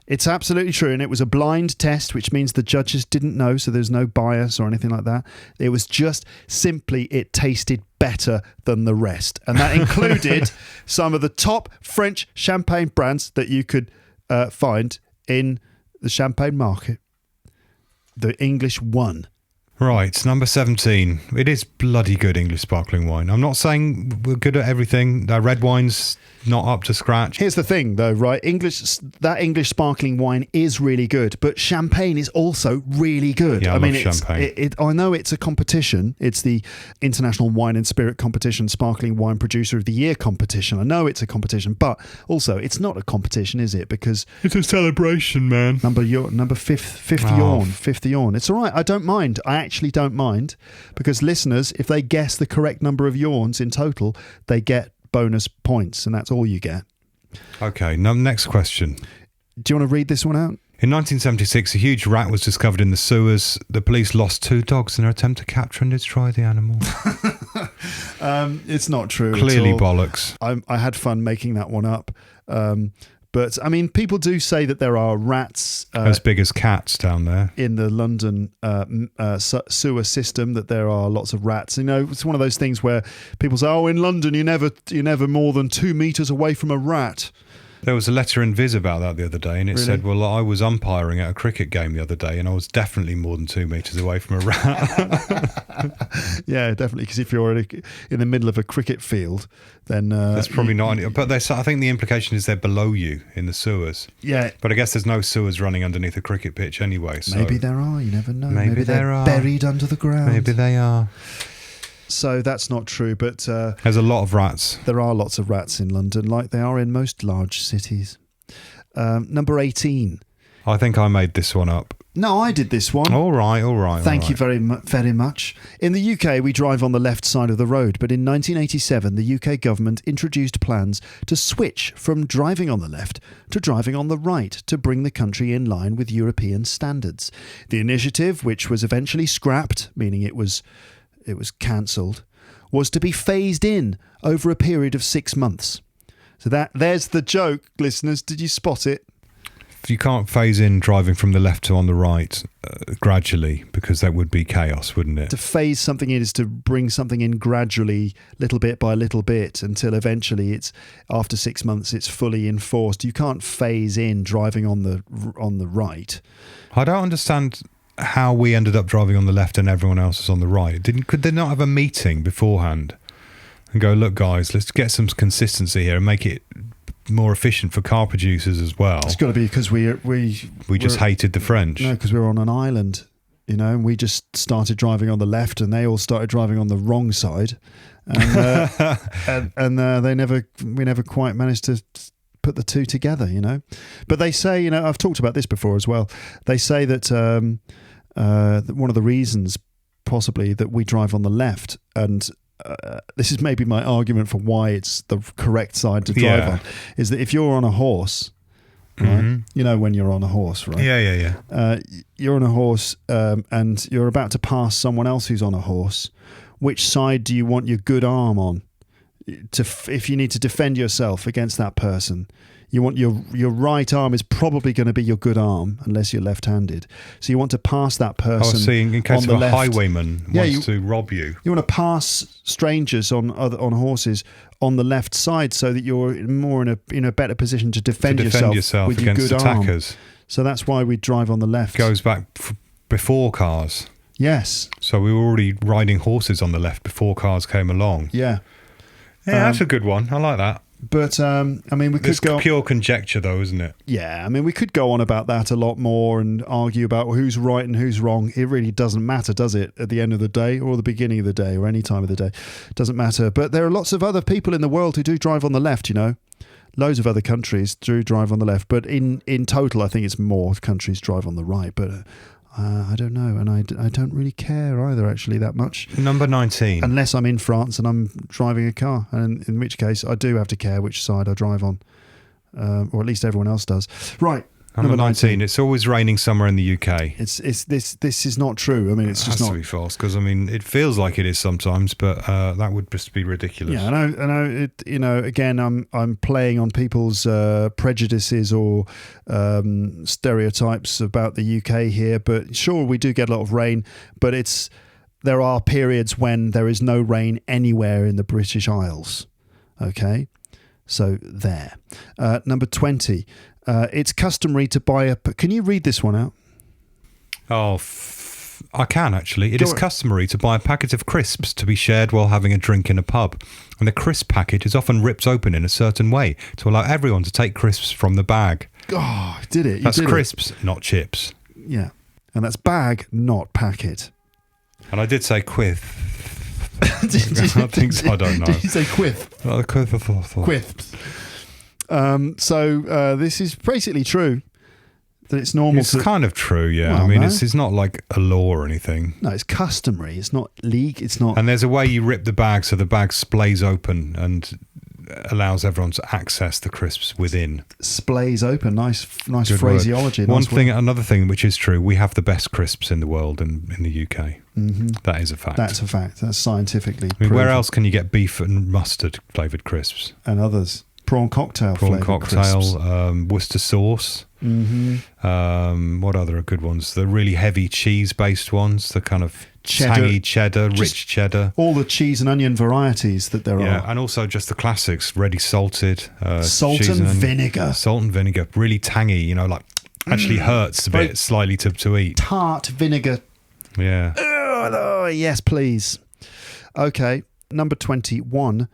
[SPEAKER 1] It's absolutely true, and it was a blind test, which means the judges didn't know, so there's no bias or anything like that. It was just simply it tasted better than the rest, and that included some of the top French champagne brands that you could find in the champagne market. The English won.
[SPEAKER 2] Right, number 17. It is bloody good English sparkling wine. I'm not saying we're good at everything. Red wine's not up to scratch.
[SPEAKER 1] Here's the thing, though, right? That English sparkling wine is really good, but champagne is also really good.
[SPEAKER 2] Yeah, I mean, love champagne.
[SPEAKER 1] I know it's a competition. It's the International Wine and Spirit Competition Sparkling Wine Producer of the Year competition. I know it's a competition, but also it's not a competition, is it? Because
[SPEAKER 2] it's a celebration, man.
[SPEAKER 1] fifth yawn. It's all right. I don't mind. I actually don't mind, because listeners, if they guess the correct number of yawns in total, they get bonus points, and that's all you get.
[SPEAKER 2] Okay, next question.
[SPEAKER 1] Do you want to read this one out?
[SPEAKER 2] In 1976, a huge rat was discovered in the sewers. The police lost 2 dogs in their attempt to capture and destroy the animal.
[SPEAKER 1] It's not true.
[SPEAKER 2] Clearly bollocks.
[SPEAKER 1] I had fun making that one up. But, I mean, people do say that there are rats...
[SPEAKER 2] as big as cats down there.
[SPEAKER 1] In the London sewer system, that there are lots of rats. You know, it's one of those things where people say, oh, in London, you're never more than 2 metres away from a rat.
[SPEAKER 2] There was a letter in Viz about that the other day, and it said, well, I was umpiring at a cricket game the other day, and I was definitely more than 2 metres away from a rat.
[SPEAKER 1] Yeah, definitely, because if you're in the middle of a cricket field, then...
[SPEAKER 2] that's probably not... But I think the implication is they're below you in the sewers.
[SPEAKER 1] Yeah.
[SPEAKER 2] But I guess there's no sewers running underneath a cricket pitch anyway. So
[SPEAKER 1] maybe there are, you never know.
[SPEAKER 2] Maybe there are.
[SPEAKER 1] Buried under the ground.
[SPEAKER 2] Maybe they are.
[SPEAKER 1] So that's not true, but...
[SPEAKER 2] there's a lot of rats.
[SPEAKER 1] There are lots of rats in London, like there are in most large cities. Number 18.
[SPEAKER 2] I think I made this one up.
[SPEAKER 1] No, I did this one.
[SPEAKER 2] All right.
[SPEAKER 1] Thank you very much. In the UK, we drive on the left side of the road, but in 1987, the UK government introduced plans to switch from driving on the left to driving on the right to bring the country in line with European standards. The initiative, which was eventually scrapped, meaning it was cancelled, was to be phased in over a period of 6 months. So there's the joke, listeners. Did you spot it?
[SPEAKER 2] You can't phase in driving from the left to on the right gradually, because that would be chaos, wouldn't it?
[SPEAKER 1] To phase something in is to bring something in gradually, little bit by little bit, until eventually after 6 months it's fully enforced. You can't phase in driving on the right.
[SPEAKER 2] I don't understand how we ended up driving on the left and everyone else is on the right. Could they not have a meeting beforehand and go, look guys, let's get some consistency here and make it more efficient for car producers as well?
[SPEAKER 1] It's got to be because we
[SPEAKER 2] just hated the French.
[SPEAKER 1] No, because we were on an island, and we just started driving on the left and they all started driving on the wrong side, and we never quite managed to put the two together, But they say, I've talked about this before as well. They say that one of the reasons possibly that we drive on the left, and this is maybe my argument for why it's the correct side to drive on, is that if you're on a horse, right? When you're on a horse, right?
[SPEAKER 2] Yeah.
[SPEAKER 1] You're on a horse and you're about to pass someone else who's on a horse. which side do you want your good arm on? If you need to defend yourself against that person, you want your right arm is probably going to be your good arm unless you're left-handed. So you want to pass that person.
[SPEAKER 2] I was seeing in case
[SPEAKER 1] on
[SPEAKER 2] of
[SPEAKER 1] the
[SPEAKER 2] a
[SPEAKER 1] left.
[SPEAKER 2] highwayman wants to rob you.
[SPEAKER 1] You want to pass strangers on horses on the left side so that you're more in a better position to defend yourself with
[SPEAKER 2] against
[SPEAKER 1] your good
[SPEAKER 2] attackers.
[SPEAKER 1] arm. So that's why we drive on the left.
[SPEAKER 2] Goes back before cars.
[SPEAKER 1] Yes.
[SPEAKER 2] So we were already riding horses on the left before cars came along.
[SPEAKER 1] Yeah.
[SPEAKER 2] Yeah, that's a good one. I like that.
[SPEAKER 1] But I mean, we could
[SPEAKER 2] It's
[SPEAKER 1] go.
[SPEAKER 2] pure conjecture, though, isn't it?
[SPEAKER 1] Yeah, I mean, we could go on about that a lot more and argue about who's right and who's wrong. It really doesn't matter, does it? At the end of the day, or the beginning of the day, or any time of the day, it doesn't matter. But there are lots of other people in the world who do drive on the left. You know, loads of other countries do drive on the left. But in total, I think it's more countries drive on the right. But I don't know, and I don't really care either, actually, that much.
[SPEAKER 2] Number 19.
[SPEAKER 1] Unless I'm in France and I'm driving a car, and in which case I do have to care which side I drive on, or at least everyone else does. Right,
[SPEAKER 2] Number 19. It's always raining somewhere in the UK.
[SPEAKER 1] It's this is not true. I mean, it's just
[SPEAKER 2] has
[SPEAKER 1] not.
[SPEAKER 2] to be false, because I mean, it feels like it is sometimes, but that would just be ridiculous.
[SPEAKER 1] Yeah, I know. You know, again, I'm playing on people's prejudices or stereotypes about the UK here. But sure, we do get a lot of rain, but there are periods when there is no rain anywhere in the British Isles. Okay, so there. Number 20. It's customary to buy a. Can you read this one out?
[SPEAKER 2] Oh, I can actually. It is customary to buy a packet of crisps to be shared while having a drink in a pub. And the crisp packet is often ripped open in a certain way to allow everyone to take crisps from the bag.
[SPEAKER 1] Oh, did it?
[SPEAKER 2] That's crisps, not chips.
[SPEAKER 1] Yeah. And that's bag, not packet.
[SPEAKER 2] And I did say quith. I think so, I don't know.
[SPEAKER 1] Did you say quith? Quith. So this is basically true. That it's normal.
[SPEAKER 2] It's kind of true, yeah.
[SPEAKER 1] Well,
[SPEAKER 2] I mean,
[SPEAKER 1] no.
[SPEAKER 2] it's not like a law or anything.
[SPEAKER 1] No, it's customary. It's not league. It's not.
[SPEAKER 2] And there's a way you rip the bag so the bag splays open and allows everyone to access the crisps within.
[SPEAKER 1] Splays open. Nice
[SPEAKER 2] Good
[SPEAKER 1] phraseology.
[SPEAKER 2] Word. Another thing which is true, we have the best crisps in the world in the UK. Mm-hmm. That is a fact.
[SPEAKER 1] That's a fact. That's scientifically
[SPEAKER 2] I mean, where
[SPEAKER 1] proven.
[SPEAKER 2] else can you get beef and mustard flavoured crisps?
[SPEAKER 1] And others. Prawn cocktail.
[SPEAKER 2] Prawn cocktail,
[SPEAKER 1] crisps.
[SPEAKER 2] Worcester sauce. Mm-hmm. What other good ones? The really heavy cheese-based ones, the kind of tangy cheddar, rich cheddar.
[SPEAKER 1] All the cheese and onion varieties that there are.
[SPEAKER 2] Yeah, and also just the classics, ready salted.
[SPEAKER 1] Salt and vinegar.
[SPEAKER 2] Salt and vinegar, really tangy, you know, like actually hurts a bit slightly to eat.
[SPEAKER 1] Tart vinegar.
[SPEAKER 2] Yeah.
[SPEAKER 1] Oh, yes, please. Okay, number 21.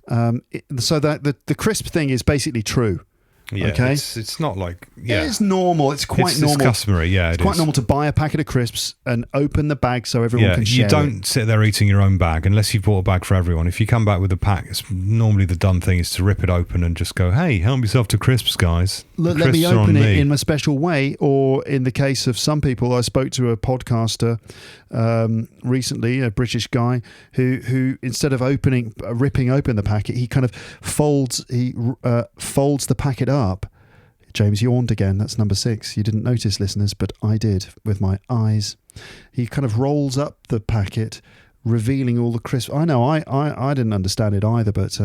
[SPEAKER 1] So that the crisp thing is basically true.
[SPEAKER 2] Yeah,
[SPEAKER 1] okay.
[SPEAKER 2] It's not like
[SPEAKER 1] It's normal. It's quite normal.
[SPEAKER 2] It's customary. Yeah,
[SPEAKER 1] it's quite normal to buy a packet of crisps and open the bag so everyone can share.
[SPEAKER 2] You don't sit there eating your own bag unless you've bought a bag for everyone. If you come back with a pack, it's normally the done thing is to rip it open and just go, "Hey, help yourself to crisps, guys."
[SPEAKER 1] Let me open it in a special way. Or in the case of some people, I spoke to a podcaster recently, a British guy who instead of ripping open the packet, he kind of folds the packet up. James yawned again. That's number 6. You didn't notice, listeners, but I did with my eyes. He kind of rolls up the packet, revealing all the crisps. I know, I didn't understand it either, but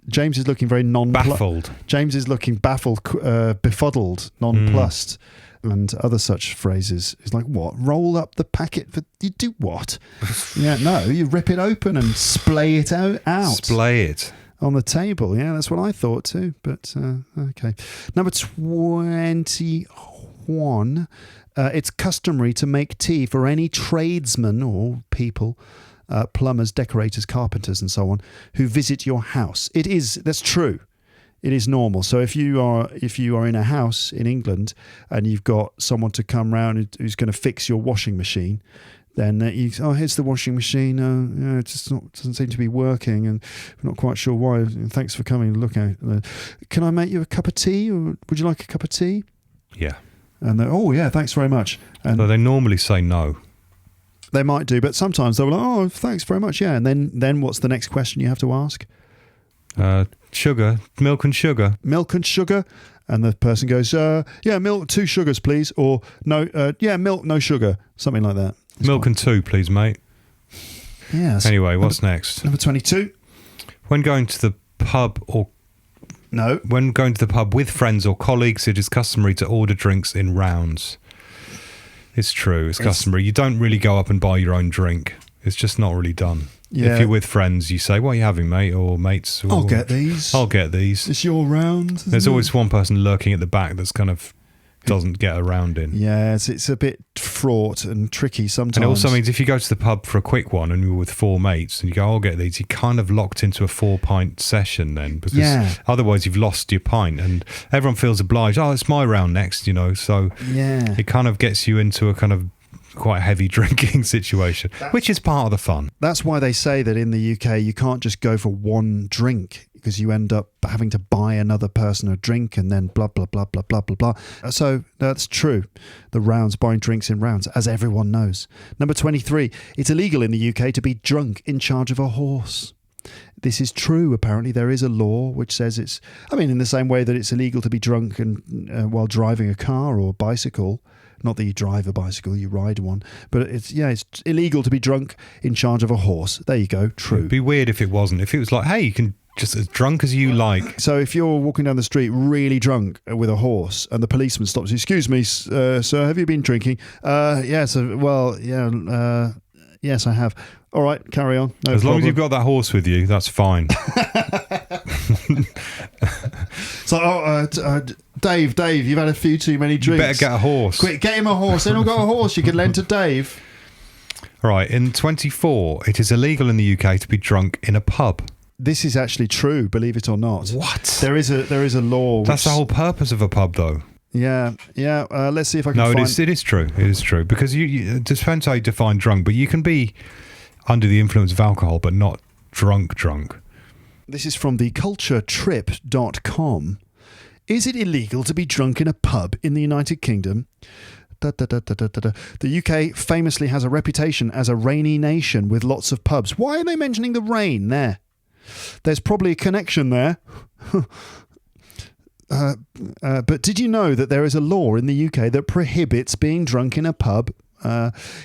[SPEAKER 1] James is looking very
[SPEAKER 2] baffled.
[SPEAKER 1] James is looking baffled, befuddled, nonplussed, and other such phrases. He's like, what? Roll up the packet? You do what? Yeah, no, you rip it open and splay it out.
[SPEAKER 2] Splay it.
[SPEAKER 1] On the table. Yeah, that's what I thought too. But okay. Number 21. It's customary to make tea for any tradesman or people, plumbers, decorators, carpenters, and so on, who visit your house. That's true. It is normal. So if you are in a house in England and you've got someone to come round who's going to fix your washing machine, then here's the washing machine. It just doesn't seem to be working, and I'm not quite sure why. Thanks for coming and look at it. Can I make you a cup of tea, or would you like a cup of tea?
[SPEAKER 2] Yeah.
[SPEAKER 1] And yeah, thanks very much. And
[SPEAKER 2] so they normally say no.
[SPEAKER 1] They might do, but sometimes they'll be like, oh, thanks very much. Yeah, and then what's the next question you have to ask?
[SPEAKER 2] Sugar, milk and sugar.
[SPEAKER 1] Milk and sugar. And the person goes, yeah, milk, 2 sugars, please. Or no, milk, no sugar. Something like that.
[SPEAKER 2] Milk and 2, please, mate.
[SPEAKER 1] Yes.
[SPEAKER 2] Anyway, what's next?
[SPEAKER 1] Number 22.
[SPEAKER 2] When going to the pub
[SPEAKER 1] No.
[SPEAKER 2] When going to the pub with friends or colleagues, it is customary to order drinks in rounds. It's true. It's customary. You don't really go up and buy your own drink. It's just not really done.
[SPEAKER 1] Yeah.
[SPEAKER 2] If you're with friends, you say, "What are you having, mate?" Or mates. Or,
[SPEAKER 1] I'll get these.
[SPEAKER 2] I'll get these.
[SPEAKER 1] It's your round.
[SPEAKER 2] There's always one person lurking at the back that's kind of doesn't get around in.
[SPEAKER 1] Yeah, it's a bit fraught and tricky sometimes.
[SPEAKER 2] And it also means if you go to the pub for a quick one and you're with four mates and you go, "I'll get these," you're kind of locked into a 4-pint session then, because otherwise you've lost your pint and everyone feels obliged. "Oh, it's my round next," so it kind of gets you into a kind of quite heavy drinking situation, which is part of the fun.
[SPEAKER 1] That's why they say that in the UK you can't just go for one drink, because you end up having to buy another person a drink and then blah, blah, blah, blah, blah, blah, blah. So that's true. The rounds, buying drinks in rounds, as everyone knows. Number 23, it's illegal in the UK to be drunk in charge of a horse. This is true. Apparently there is a law which says in the same way that it's illegal to be drunk and while driving a car or a bicycle. Not that you drive a bicycle, you ride one. But it's illegal to be drunk in charge of a horse. There you go. True.
[SPEAKER 2] It'd be weird if it wasn't. If it was like, hey, you can just as drunk as you like.
[SPEAKER 1] So if you're walking down the street really drunk with a horse and the policeman stops you, "Excuse me, sir, have you been drinking?" Yes, yes, I have. All right, carry on. No
[SPEAKER 2] as long
[SPEAKER 1] problem.
[SPEAKER 2] as you've got that horse with you, that's fine.
[SPEAKER 1] So, Dave, you've had a few too many drinks.
[SPEAKER 2] You better get a horse.
[SPEAKER 1] Quick, get him a horse. Anyone got a horse you can lend to Dave?
[SPEAKER 2] Right, in 24, it is illegal in the UK to be drunk in a pub.
[SPEAKER 1] This is actually true, believe it or not.
[SPEAKER 2] What?
[SPEAKER 1] There is a law.
[SPEAKER 2] That's the whole purpose of a pub, though.
[SPEAKER 1] Yeah. Let's see if I can find...
[SPEAKER 2] No, it is true. It is true. Because it depends how you define drunk, but you can be under the influence of alcohol, but not drunk.
[SPEAKER 1] This is from the culturetrip.com. Is it illegal to be drunk in a pub in the United Kingdom? The UK famously has a reputation as a rainy nation with lots of pubs. Why are they mentioning the rain there? There's probably a connection there. But did you know that there is a law in the UK that prohibits being drunk in a pub?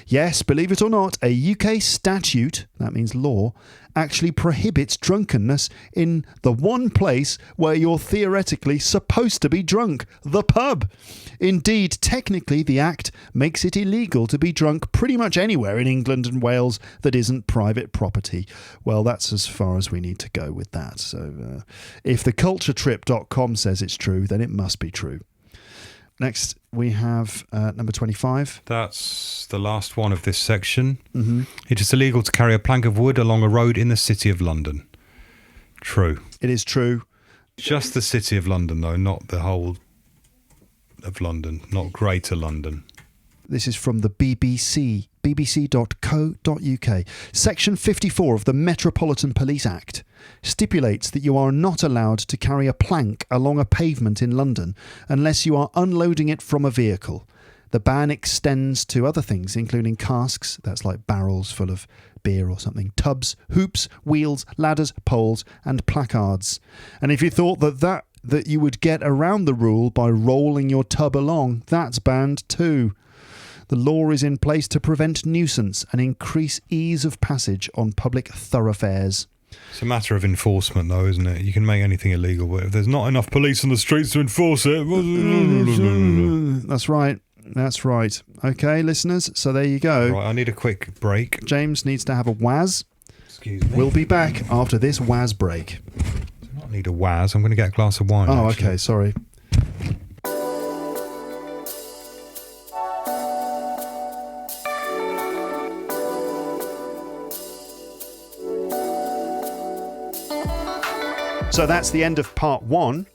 [SPEAKER 1] Yes, believe it or not, a UK statute, that means law, actually prohibits drunkenness in the one place where you're theoretically supposed to be drunk, the pub. Indeed, technically, the Act makes it illegal to be drunk pretty much anywhere in England and Wales that isn't private property. Well, that's as far as we need to go with that. So if the culturetrip.com says it's true, then it must be true. Next, we have number 25.
[SPEAKER 2] That's the last one of this section.
[SPEAKER 1] Mm-hmm.
[SPEAKER 2] It is illegal to carry a plank of wood along a road in the City of London. True.
[SPEAKER 1] It is true.
[SPEAKER 2] Just the City of London, though, not the whole of London, not Greater London.
[SPEAKER 1] This is from the BBC, bbc.co.uk. Section 54 of the Metropolitan Police Act stipulates that you are not allowed to carry a plank along a pavement in London unless you are unloading it from a vehicle. The ban extends to other things, including casks, that's like barrels full of beer or something, tubs, hoops, wheels, ladders, poles, and placards. And if you thought that you would get around the rule by rolling your tub along, that's banned too. The law is in place to prevent nuisance and increase ease of passage on public thoroughfares.
[SPEAKER 2] It's a matter of enforcement, though, isn't it? You can make anything illegal, but if there's not enough police on the streets to enforce it...
[SPEAKER 1] That's right. That's right. Okay, listeners, so there you go.
[SPEAKER 2] Right, I need a quick break.
[SPEAKER 1] James needs to have a waz.
[SPEAKER 2] Excuse me.
[SPEAKER 1] We'll be back after this waz break.
[SPEAKER 2] I do not need a waz. I'm going to get a glass of wine.
[SPEAKER 1] Oh,
[SPEAKER 2] actually.
[SPEAKER 1] okay, sorry. So that's the end of part 1.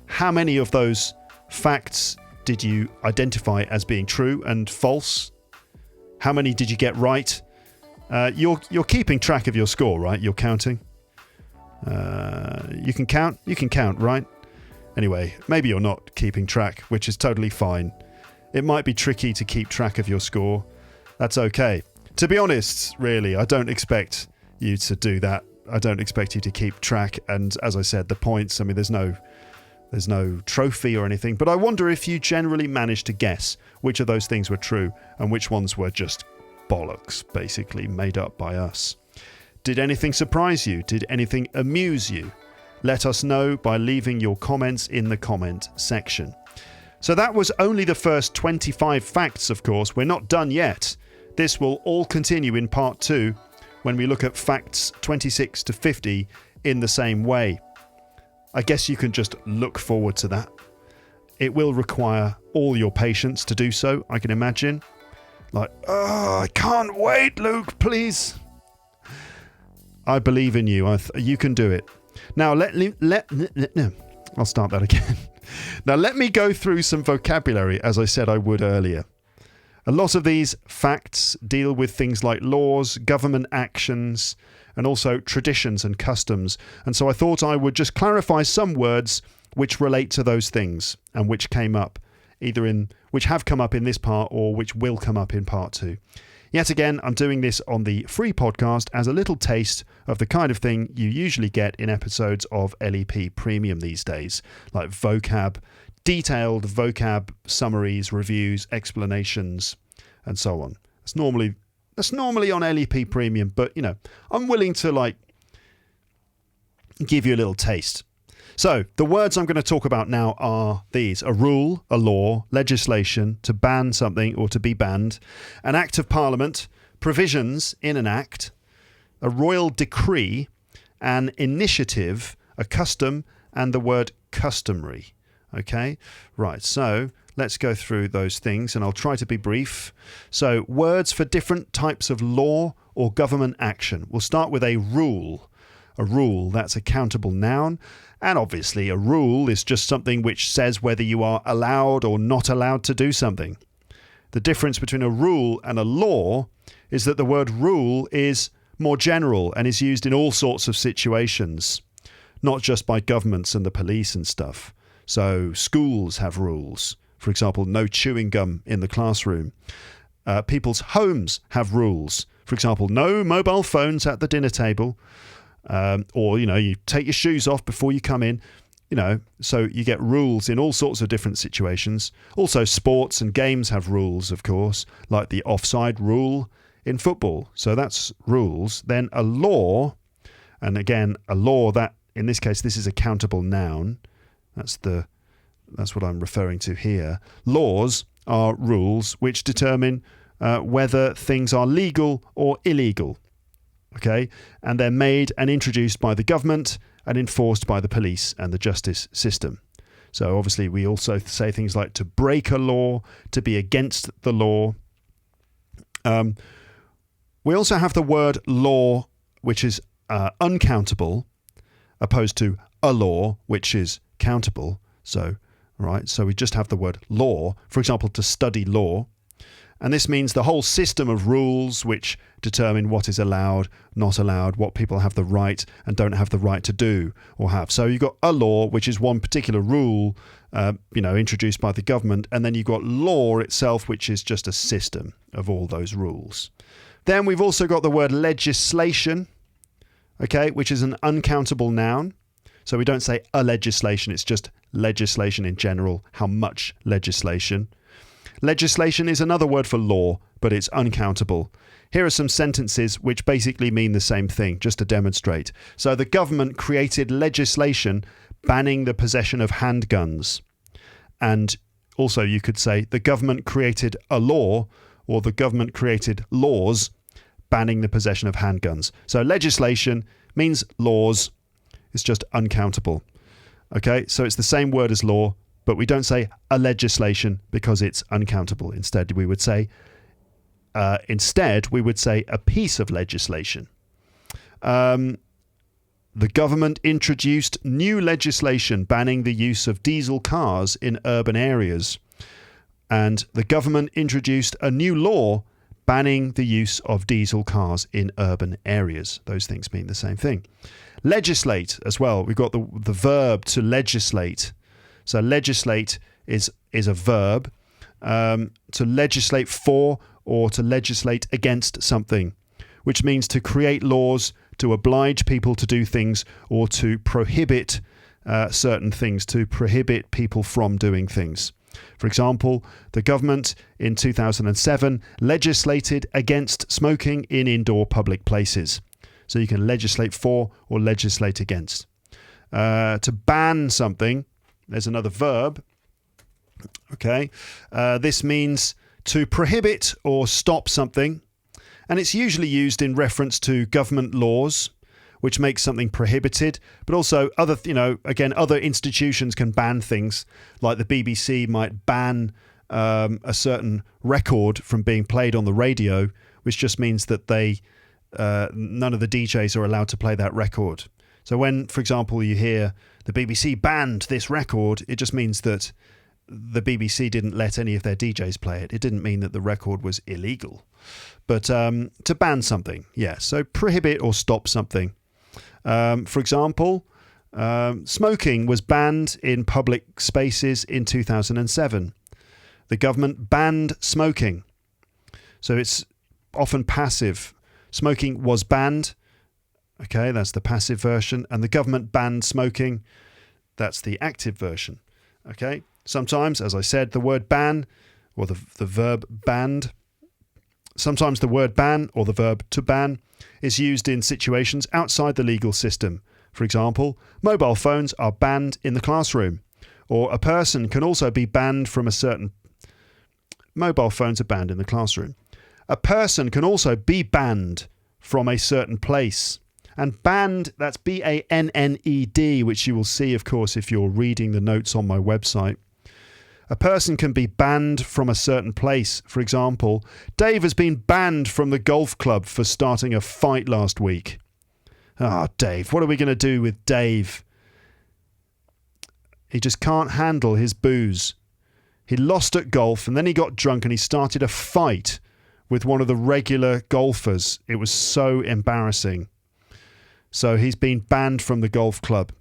[SPEAKER 1] How many of those facts did you identify as being true and false? How many did you get right? You're keeping track of your score, right? You're counting. You can count. You can count, right? Anyway, maybe you're not keeping track, which is totally fine. It might be tricky to keep track of your score. That's okay. To be honest, really, I don't expect you to do that. I don't expect you to keep track. And as I said, the points, I mean, there's no trophy or anything. But I wonder if you generally managed to guess which of those things were true and which ones were just bollocks, basically, made up by us. Did anything surprise you? Did anything amuse you? Let us know by leaving your comments in the comment section. So that was only the first 25 facts, of course. We're not done yet. This will all continue in part 2 when we look at facts 26 to 50 in the same way. I guess you can just look forward to that. It will require all your patience to do so, I can imagine. Like, oh, I can't wait, Luke, please. I believe in you. You can do it. Now, I'll start that again. Now, let me go through some vocabulary, as I said I would earlier. A lot of these facts deal with things like laws, government actions, and also traditions and customs. And so I thought I would just clarify some words which relate to those things and which came up which have come up in this part or which will come up in part 2. Yet again, I'm doing this on the free podcast as a little taste of the kind of thing you usually get in episodes of LEP Premium these days, like detailed vocab summaries, reviews, explanations, and so on. That's normally on LEP Premium, but I'm willing to give you a little taste. So the words I'm going to talk about now are these: a rule, a law, legislation, to ban something or to be banned, an act of parliament, provisions in an act, a royal decree, an initiative, a custom, and the word customary. Okay, right, so let's go through those things and I'll try to be brief. So words for different types of law or government action. We'll start with a rule. A rule, that's a countable noun. And obviously a rule is just something which says whether you are allowed or not allowed to do something. The difference between a rule and a law is that the word rule is more general and is used in all sorts of situations, not just by governments and the police and stuff. So schools have rules. For example, no chewing gum in the classroom. People's homes have rules. For example, no mobile phones at the dinner table. Or, you take your shoes off before you come in, so you get rules in all sorts of different situations. Also, sports and games have rules, of course, like the offside rule in football. So that's rules. Then a law, and again, a law that, in this case, this is a countable noun. That's what I'm referring to here. Laws are rules which determine whether things are legal or illegal. Okay, and they're made and introduced by the government and enforced by the police and the justice system. So obviously we also say things like to break a law, to be against the law. We also have the word law, which is uncountable, opposed to a law, which is countable. So we just have the word law, for example, to study law. And this means the whole system of rules which determine what is allowed, not allowed, what people have the right and don't have the right to do or have. So you've got a law, which is one particular rule, introduced by the government. And then you've got law itself, which is just a system of all those rules. Then we've also got the word legislation, okay, which is an uncountable noun. So we don't say a legislation, it's just legislation in general, how much legislation. Legislation is another word for law, but it's uncountable. Here are some sentences which basically mean the same thing, just to demonstrate. So the government created legislation banning the possession of handguns. And also you could say the government created a law, or the government created laws banning the possession of handguns. So legislation means laws. It's just uncountable. Okay, so it's the same word as law, but we don't say a legislation because it's uncountable. Instead, we would say a piece of legislation. The government introduced new legislation banning the use of diesel cars in urban areas. And the government introduced a new law banning the use of diesel cars in urban areas. Those things mean the same thing. Legislate as well. We've got the verb to legislate. So legislate is a verb. To legislate for or to legislate against something, which means to create laws, to oblige people to do things, or to prohibit certain things, to prohibit people from doing things. For example, the government in 2007 legislated against smoking in indoor public places. So you can legislate for or legislate against. To ban something, there's another verb. Okay, this means to prohibit or stop something, and it's usually used in reference to government laws, which makes something prohibited, but also other, other institutions can ban things, like the BBC might ban a certain record from being played on the radio, which just means that none of the DJs are allowed to play that record. So when, for example, you hear the BBC banned this record, it just means that the BBC didn't let any of their DJs play it. It didn't mean that the record was illegal. But to ban something, yeah. So prohibit or stop something. For example, smoking was banned in public spaces in 2007. The government banned smoking. So it's often passive. Smoking was banned. Okay, that's the passive version. And the government banned smoking. That's the active version. Okay. Sometimes, as I said, the word ban or the verb banned. Sometimes the word ban or the verb to ban is used in situations outside the legal system. For example, mobile phones are banned in the classroom. Or a person can also be banned from a certain... Mobile phones are banned in the classroom. A person can also be banned from a certain place. And banned, that's B-A-N-N-E-D, which you will see, of course, if you're reading the notes on my website. A person can be banned from a certain place. For example, Dave has been banned from the golf club for starting a fight last week. Dave, what are we going to do with Dave? He just can't handle his booze. He lost at golf and then he got drunk and he started a fight with one of the regular golfers. It was so embarrassing. So he's been banned from the golf club.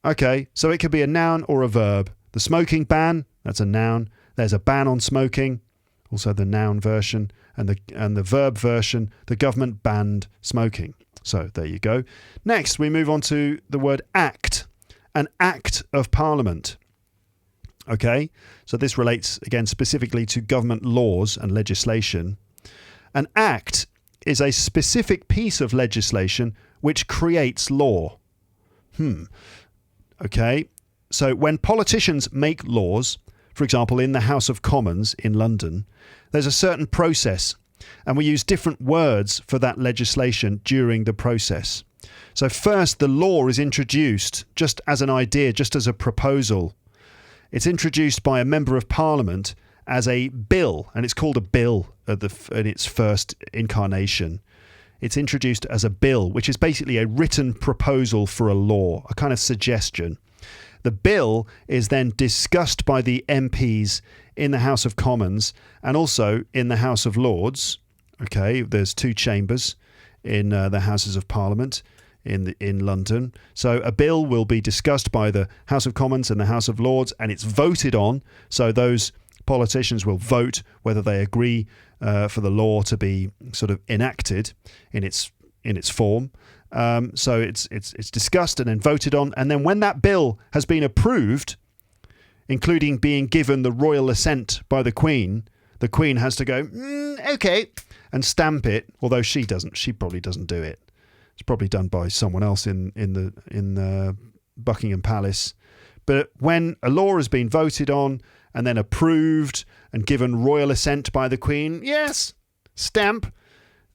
[SPEAKER 1] Okay, so it could be a noun or a verb. The smoking ban, that's a noun. There's a ban on smoking, also the noun version, and the verb version, the government banned smoking. So there you go. Next, we move on to the word act, an act of parliament. Okay, so this relates again specifically to government laws and legislation. An act is a specific piece of legislation which creates law. Okay, so when politicians make laws, for example, in the House of Commons in London, there's a certain process, and we use different words for that legislation during the process. So first, the law is introduced just as an idea, just as a proposal. It's introduced by a member of parliament as a bill, and it's called a bill in its first incarnation. It's introduced as a bill, which is basically a written proposal for a law, a kind of suggestion. The bill is then discussed by the MPs in the House of Commons and also in the House of Lords. Okay, there's two chambers in the Houses of Parliament in London. So a bill will be discussed by the House of Commons and the House of Lords, and it's voted on. So those politicians will vote whether they agree for the law to be sort of enacted in its form. So it's discussed and then voted on, and then when that bill has been approved, including being given the royal assent by the Queen has to go okay and stamp it. Although she probably doesn't do it. It's probably done by someone else in the Buckingham Palace. But when a law has been voted on and then approved and given royal assent by the Queen, yes, stamp,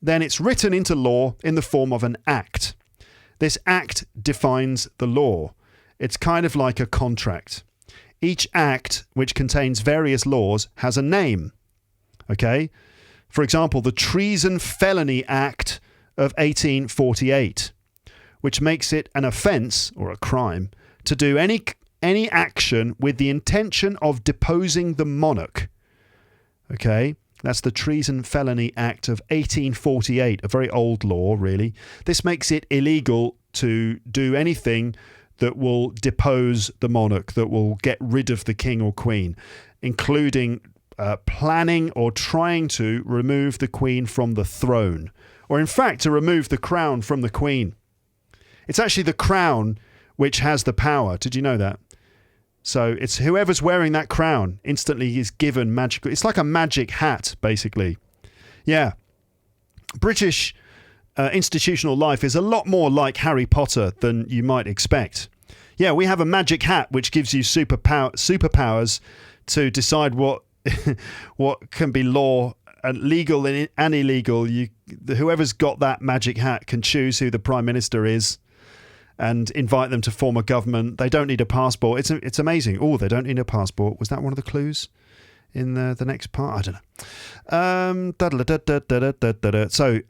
[SPEAKER 1] then it's written into law in the form of an act. This act defines the law. It's kind of like a contract. Each act, which contains various laws, has a name. Okay? For example, the Treason Felony Act of 1848, which makes it an offence, or a crime, to do any action with the intention of deposing the monarch. Okay? That's the Treason Felony Act of 1848, a very old law, really. This makes it illegal to do anything that will depose the monarch, that will get rid of the king or queen, including planning or trying to remove the queen from the throne, or in fact to remove the crown from the queen. It's actually the crown which has the power. Did you know that? So it's whoever's wearing that crown instantly is given magical. It's like a magic hat, basically. Yeah. British institutional life is a lot more like Harry Potter than you might expect. Yeah, we have a magic hat which gives you superpowers to decide what what can be law and legal and illegal. Whoever's got that magic hat can choose who the Prime Minister is and invite them to form a government. They don't need a passport. It's amazing. Oh, they don't need a passport. Was that one of the clues in the next part? I don't know. So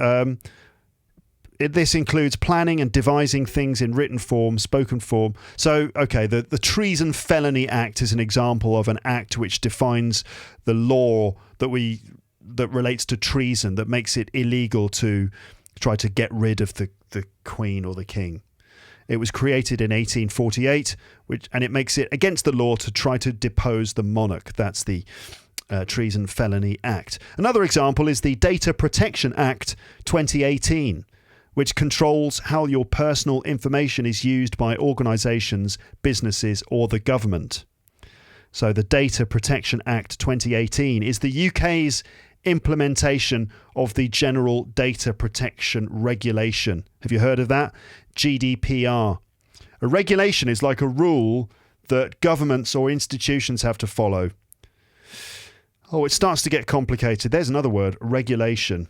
[SPEAKER 1] this includes planning and devising things in written form, spoken form. So, okay, the Treason Felony Act is an example of an act which defines the law that relates to treason, that makes it illegal to try to get rid of the Queen or the King. It was created in 1848, and it makes it against the law to try to depose the monarch. That's the Treason Felony Act. Another example is the Data Protection Act 2018, which controls how your personal information is used by organisations, businesses or the government. So the Data Protection Act 2018 is the UK's implementation of the General Data Protection Regulation. Have you heard of that? GDPR. A regulation is like a rule that governments or institutions have to follow. Oh, it starts to get complicated. There's another word, regulation.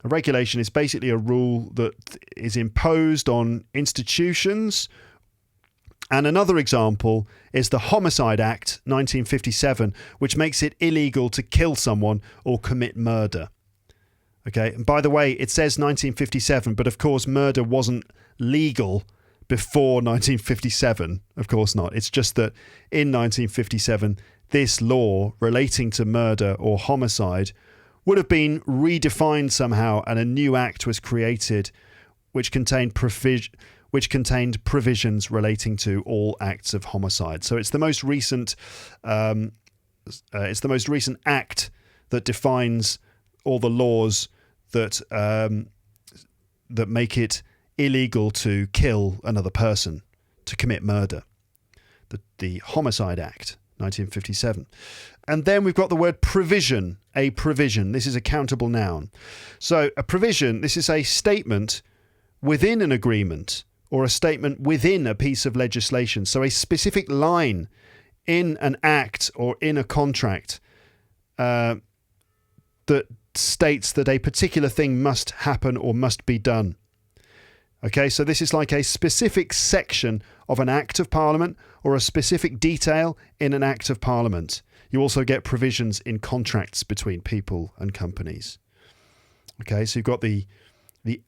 [SPEAKER 1] A regulation is basically a rule that is imposed on institutions. And another example is the Homicide Act 1957, which makes it illegal to kill someone or commit murder. Okay, and by the way, it says 1957, but of course murder wasn't legal before 1957. Of course not. It's just that in 1957, this law relating to murder or homicide would have been redefined somehow, and a new act was created which contained provisions relating to all acts of homicide. So it's the most recent act that defines all the laws that that make it illegal to kill another person, to commit murder. The Homicide Act 1957. And then we've got the word provision, a provision. This is a countable noun. So a provision, this is a statement within an agreement or a statement within a piece of legislation. So a specific line in an act or in a contract that states that a particular thing must happen or must be done. Okay, so this is like a specific section of an Act of Parliament or a specific detail in an Act of Parliament. You also get provisions in contracts between people and companies. Okay, so you've got the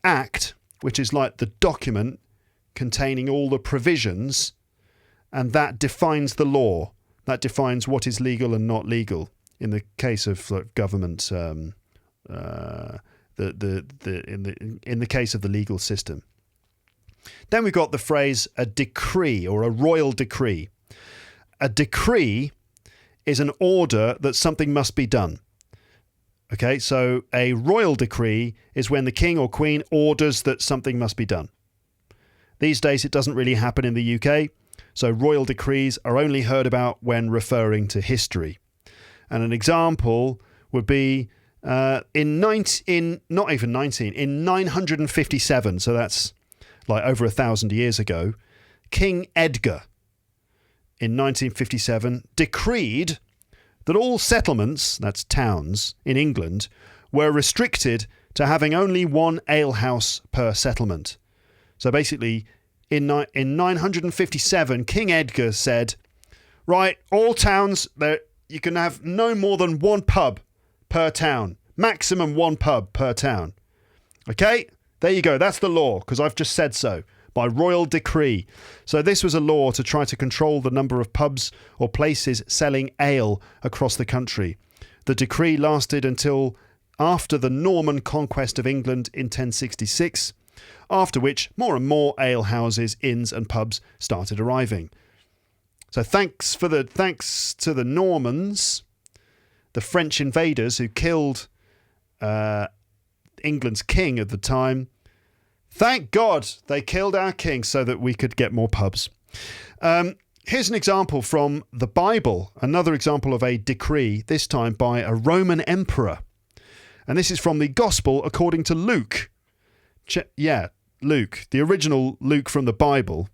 [SPEAKER 1] Act, which is like the document containing all the provisions, and that defines the law. That defines what is legal and not legal in the case of government. In the case of the legal system. Then we've got the phrase a decree or a royal decree. A decree is an order that something must be done. Okay, so a royal decree is when the king or queen orders that something must be done. These days it doesn't really happen in the UK, so royal decrees are only heard about when referring to history. And an example would be in 957, so that's like over 1,000 years ago, King Edgar in 1957 decreed that all settlements, that's towns, in England were restricted to having only one alehouse per settlement. So basically, in 957, King Edgar said, right, all towns, you can have no more than one pub per town. Maximum one pub per town. Okay? There you go. That's the law, because I've just said so, by royal decree. So this was a law to try to control the number of pubs or places selling ale across the country. The decree lasted until after the Norman conquest of England in 1066, after which more and more alehouses, inns and pubs started arriving. So thanks to the Normans, the French invaders who killed England's king at the time. Thank God they killed our king so that we could get more pubs. Here's an example from the Bible, another example of a decree, this time by a Roman emperor. And this is from the Gospel according to Luke. Luke, the original Luke from the Bible.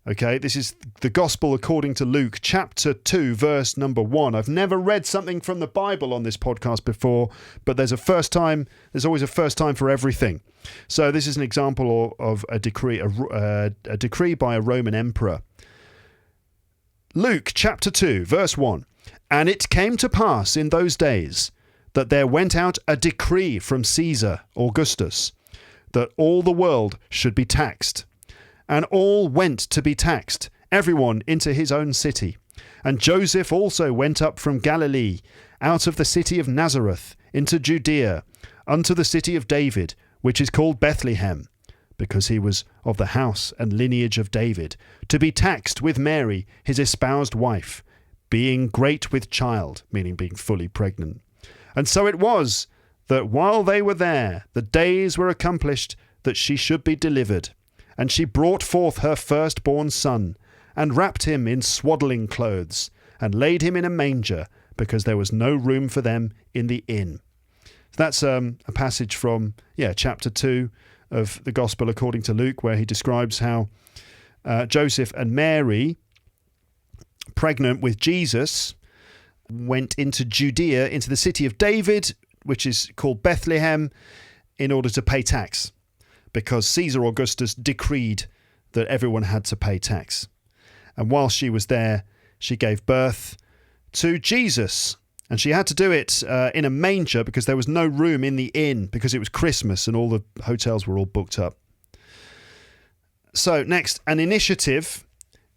[SPEAKER 1] Okay, this is the Gospel according to Luke, chapter 2, verse number 1. I've never read something from the Bible on this podcast before, but there's always a first time for everything. So this is an example of a decree, a decree by a Roman emperor. Luke chapter 2, verse 1. And it came to pass in those days that there went out a decree from Caesar Augustus that all the world should be taxed. And all went to be taxed, everyone into his own city. And Joseph also went up from Galilee, out of the city of Nazareth, into Judea, unto the city of David, which is called Bethlehem, because he was of the house and lineage of David, to be taxed with Mary, his espoused wife, being great with child, meaning being fully pregnant. And so it was that while they were there, the days were accomplished that she should be delivered. And she brought forth her firstborn son, and wrapped him in swaddling clothes, and laid him in a manger, because there was no room for them in the inn. So that's a passage from chapter 2 of the Gospel according to Luke, where he describes how Joseph and Mary, pregnant with Jesus, went into Judea, into the city of David, which is called Bethlehem, in order to pay tax, because Caesar Augustus decreed that everyone had to pay tax. And while she was there, she gave birth to Jesus. And she had to do it in a manger because there was no room in the inn because it was Christmas and all the hotels were all booked up. So next, an initiative.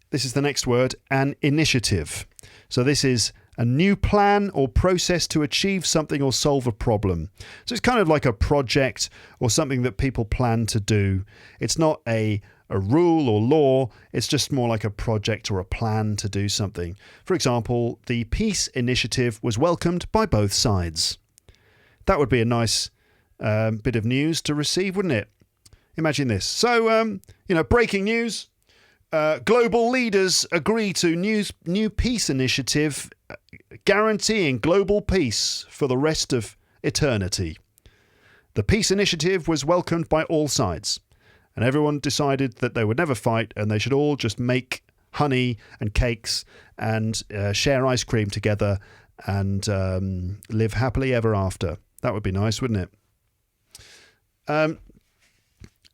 [SPEAKER 1] This is the next word, an initiative. So this is a new plan or process to achieve something or solve a problem. So it's kind of like a project or something that people plan to do. It's not a rule or law. It's just more like a project or a plan to do something. For example, the peace initiative was welcomed by both sides. That would be a nice bit of news to receive, wouldn't it? Imagine this. So, breaking news. Global leaders agree to new peace initiative guaranteeing global peace for the rest of eternity. The peace initiative was welcomed by all sides, and everyone decided that they would never fight and they should all just make honey and cakes and share ice cream together and live happily ever after. That would be nice, wouldn't it?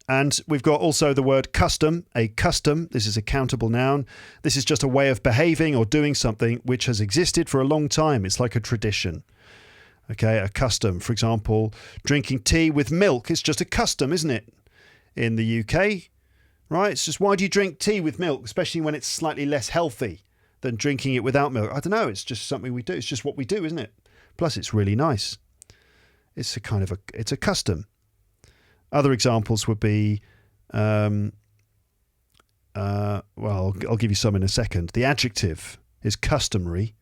[SPEAKER 1] And we've got also the word custom. A custom, this is a countable noun. This is just a way of behaving or doing something which has existed for a long time. It's like a tradition. Okay, a custom. For example, drinking tea with milk is just a custom, isn't it? In the UK, right? It's just, why do you drink tea with milk, especially when it's slightly less healthy than drinking it without milk? I don't know. It's just something we do. It's just what we do, isn't it? Plus, it's really nice. It's a custom. Other examples would be, I'll give you some in a second. The adjective is customary,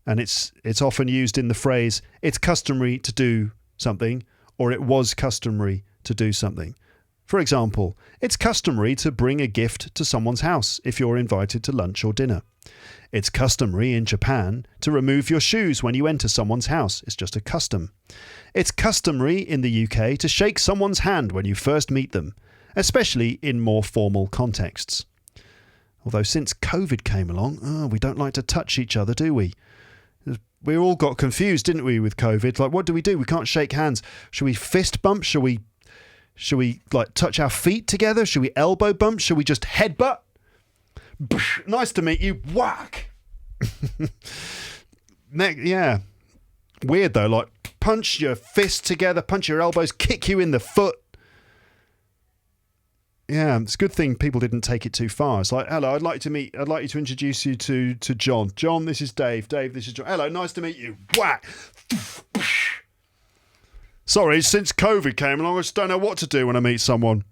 [SPEAKER 1] and it's often used in the phrase, it's customary to do something, or it was customary to do something. For example, it's customary to bring a gift to someone's house if you're invited to lunch or dinner. It's customary in Japan to remove your shoes when you enter someone's house. It's just a custom. It's customary in the UK to shake someone's hand when you first meet them, especially in more formal contexts. Although since COVID came along, we don't like to touch each other, do we? We all got confused, didn't we, with COVID? Like, what do? We can't shake hands. Should we fist bump? Should we like touch our feet together? Should we elbow bump? Should we just headbutt? Nice to meet you. Whack. Yeah. Weird though, like punch your fists together, punch your elbows, kick you in the foot. Yeah, it's a good thing people didn't take it too far. It's like, hello, I'd like you to introduce you to John. John, this is Dave. Dave, this is John. Hello, nice to meet you. Whack. Sorry, since COVID came along, I just don't know what to do when I meet someone.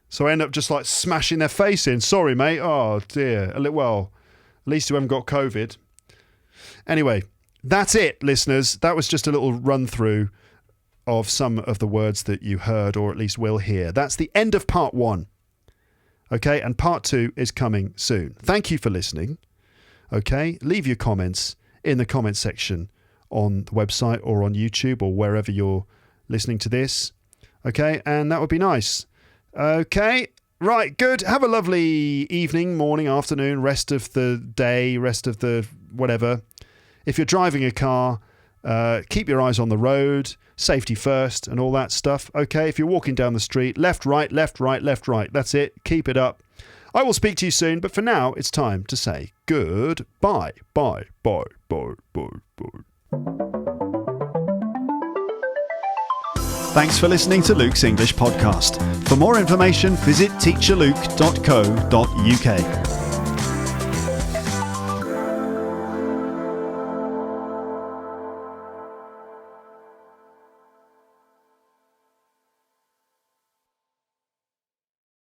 [SPEAKER 1] So I end up just like smashing their face in. Sorry, mate. Oh, dear. Well, at least you haven't got COVID. Anyway, that's it, listeners. That was just a little run through of some of the words that you heard or at least will hear. That's the end of part 1. Okay, and part 2 is coming soon. Thank you for listening. Okay, leave your comments in the comment section on the website or on YouTube or wherever you're listening to this. Okay, and that would be nice. Okay, right, good. Have a lovely evening, morning, afternoon, rest of the day, rest of the whatever. If you're driving a car, keep your eyes on the road, safety first and all that stuff. Okay, if you're walking down the street, left, right, left, right, left, right. That's it. Keep it up. I will speak to you soon, but for now, it's time to say goodbye. Bye, bye, bye, bye, bye. Thanks for listening to Luke's English Podcast. For more information, visit teacherluke.co.uk.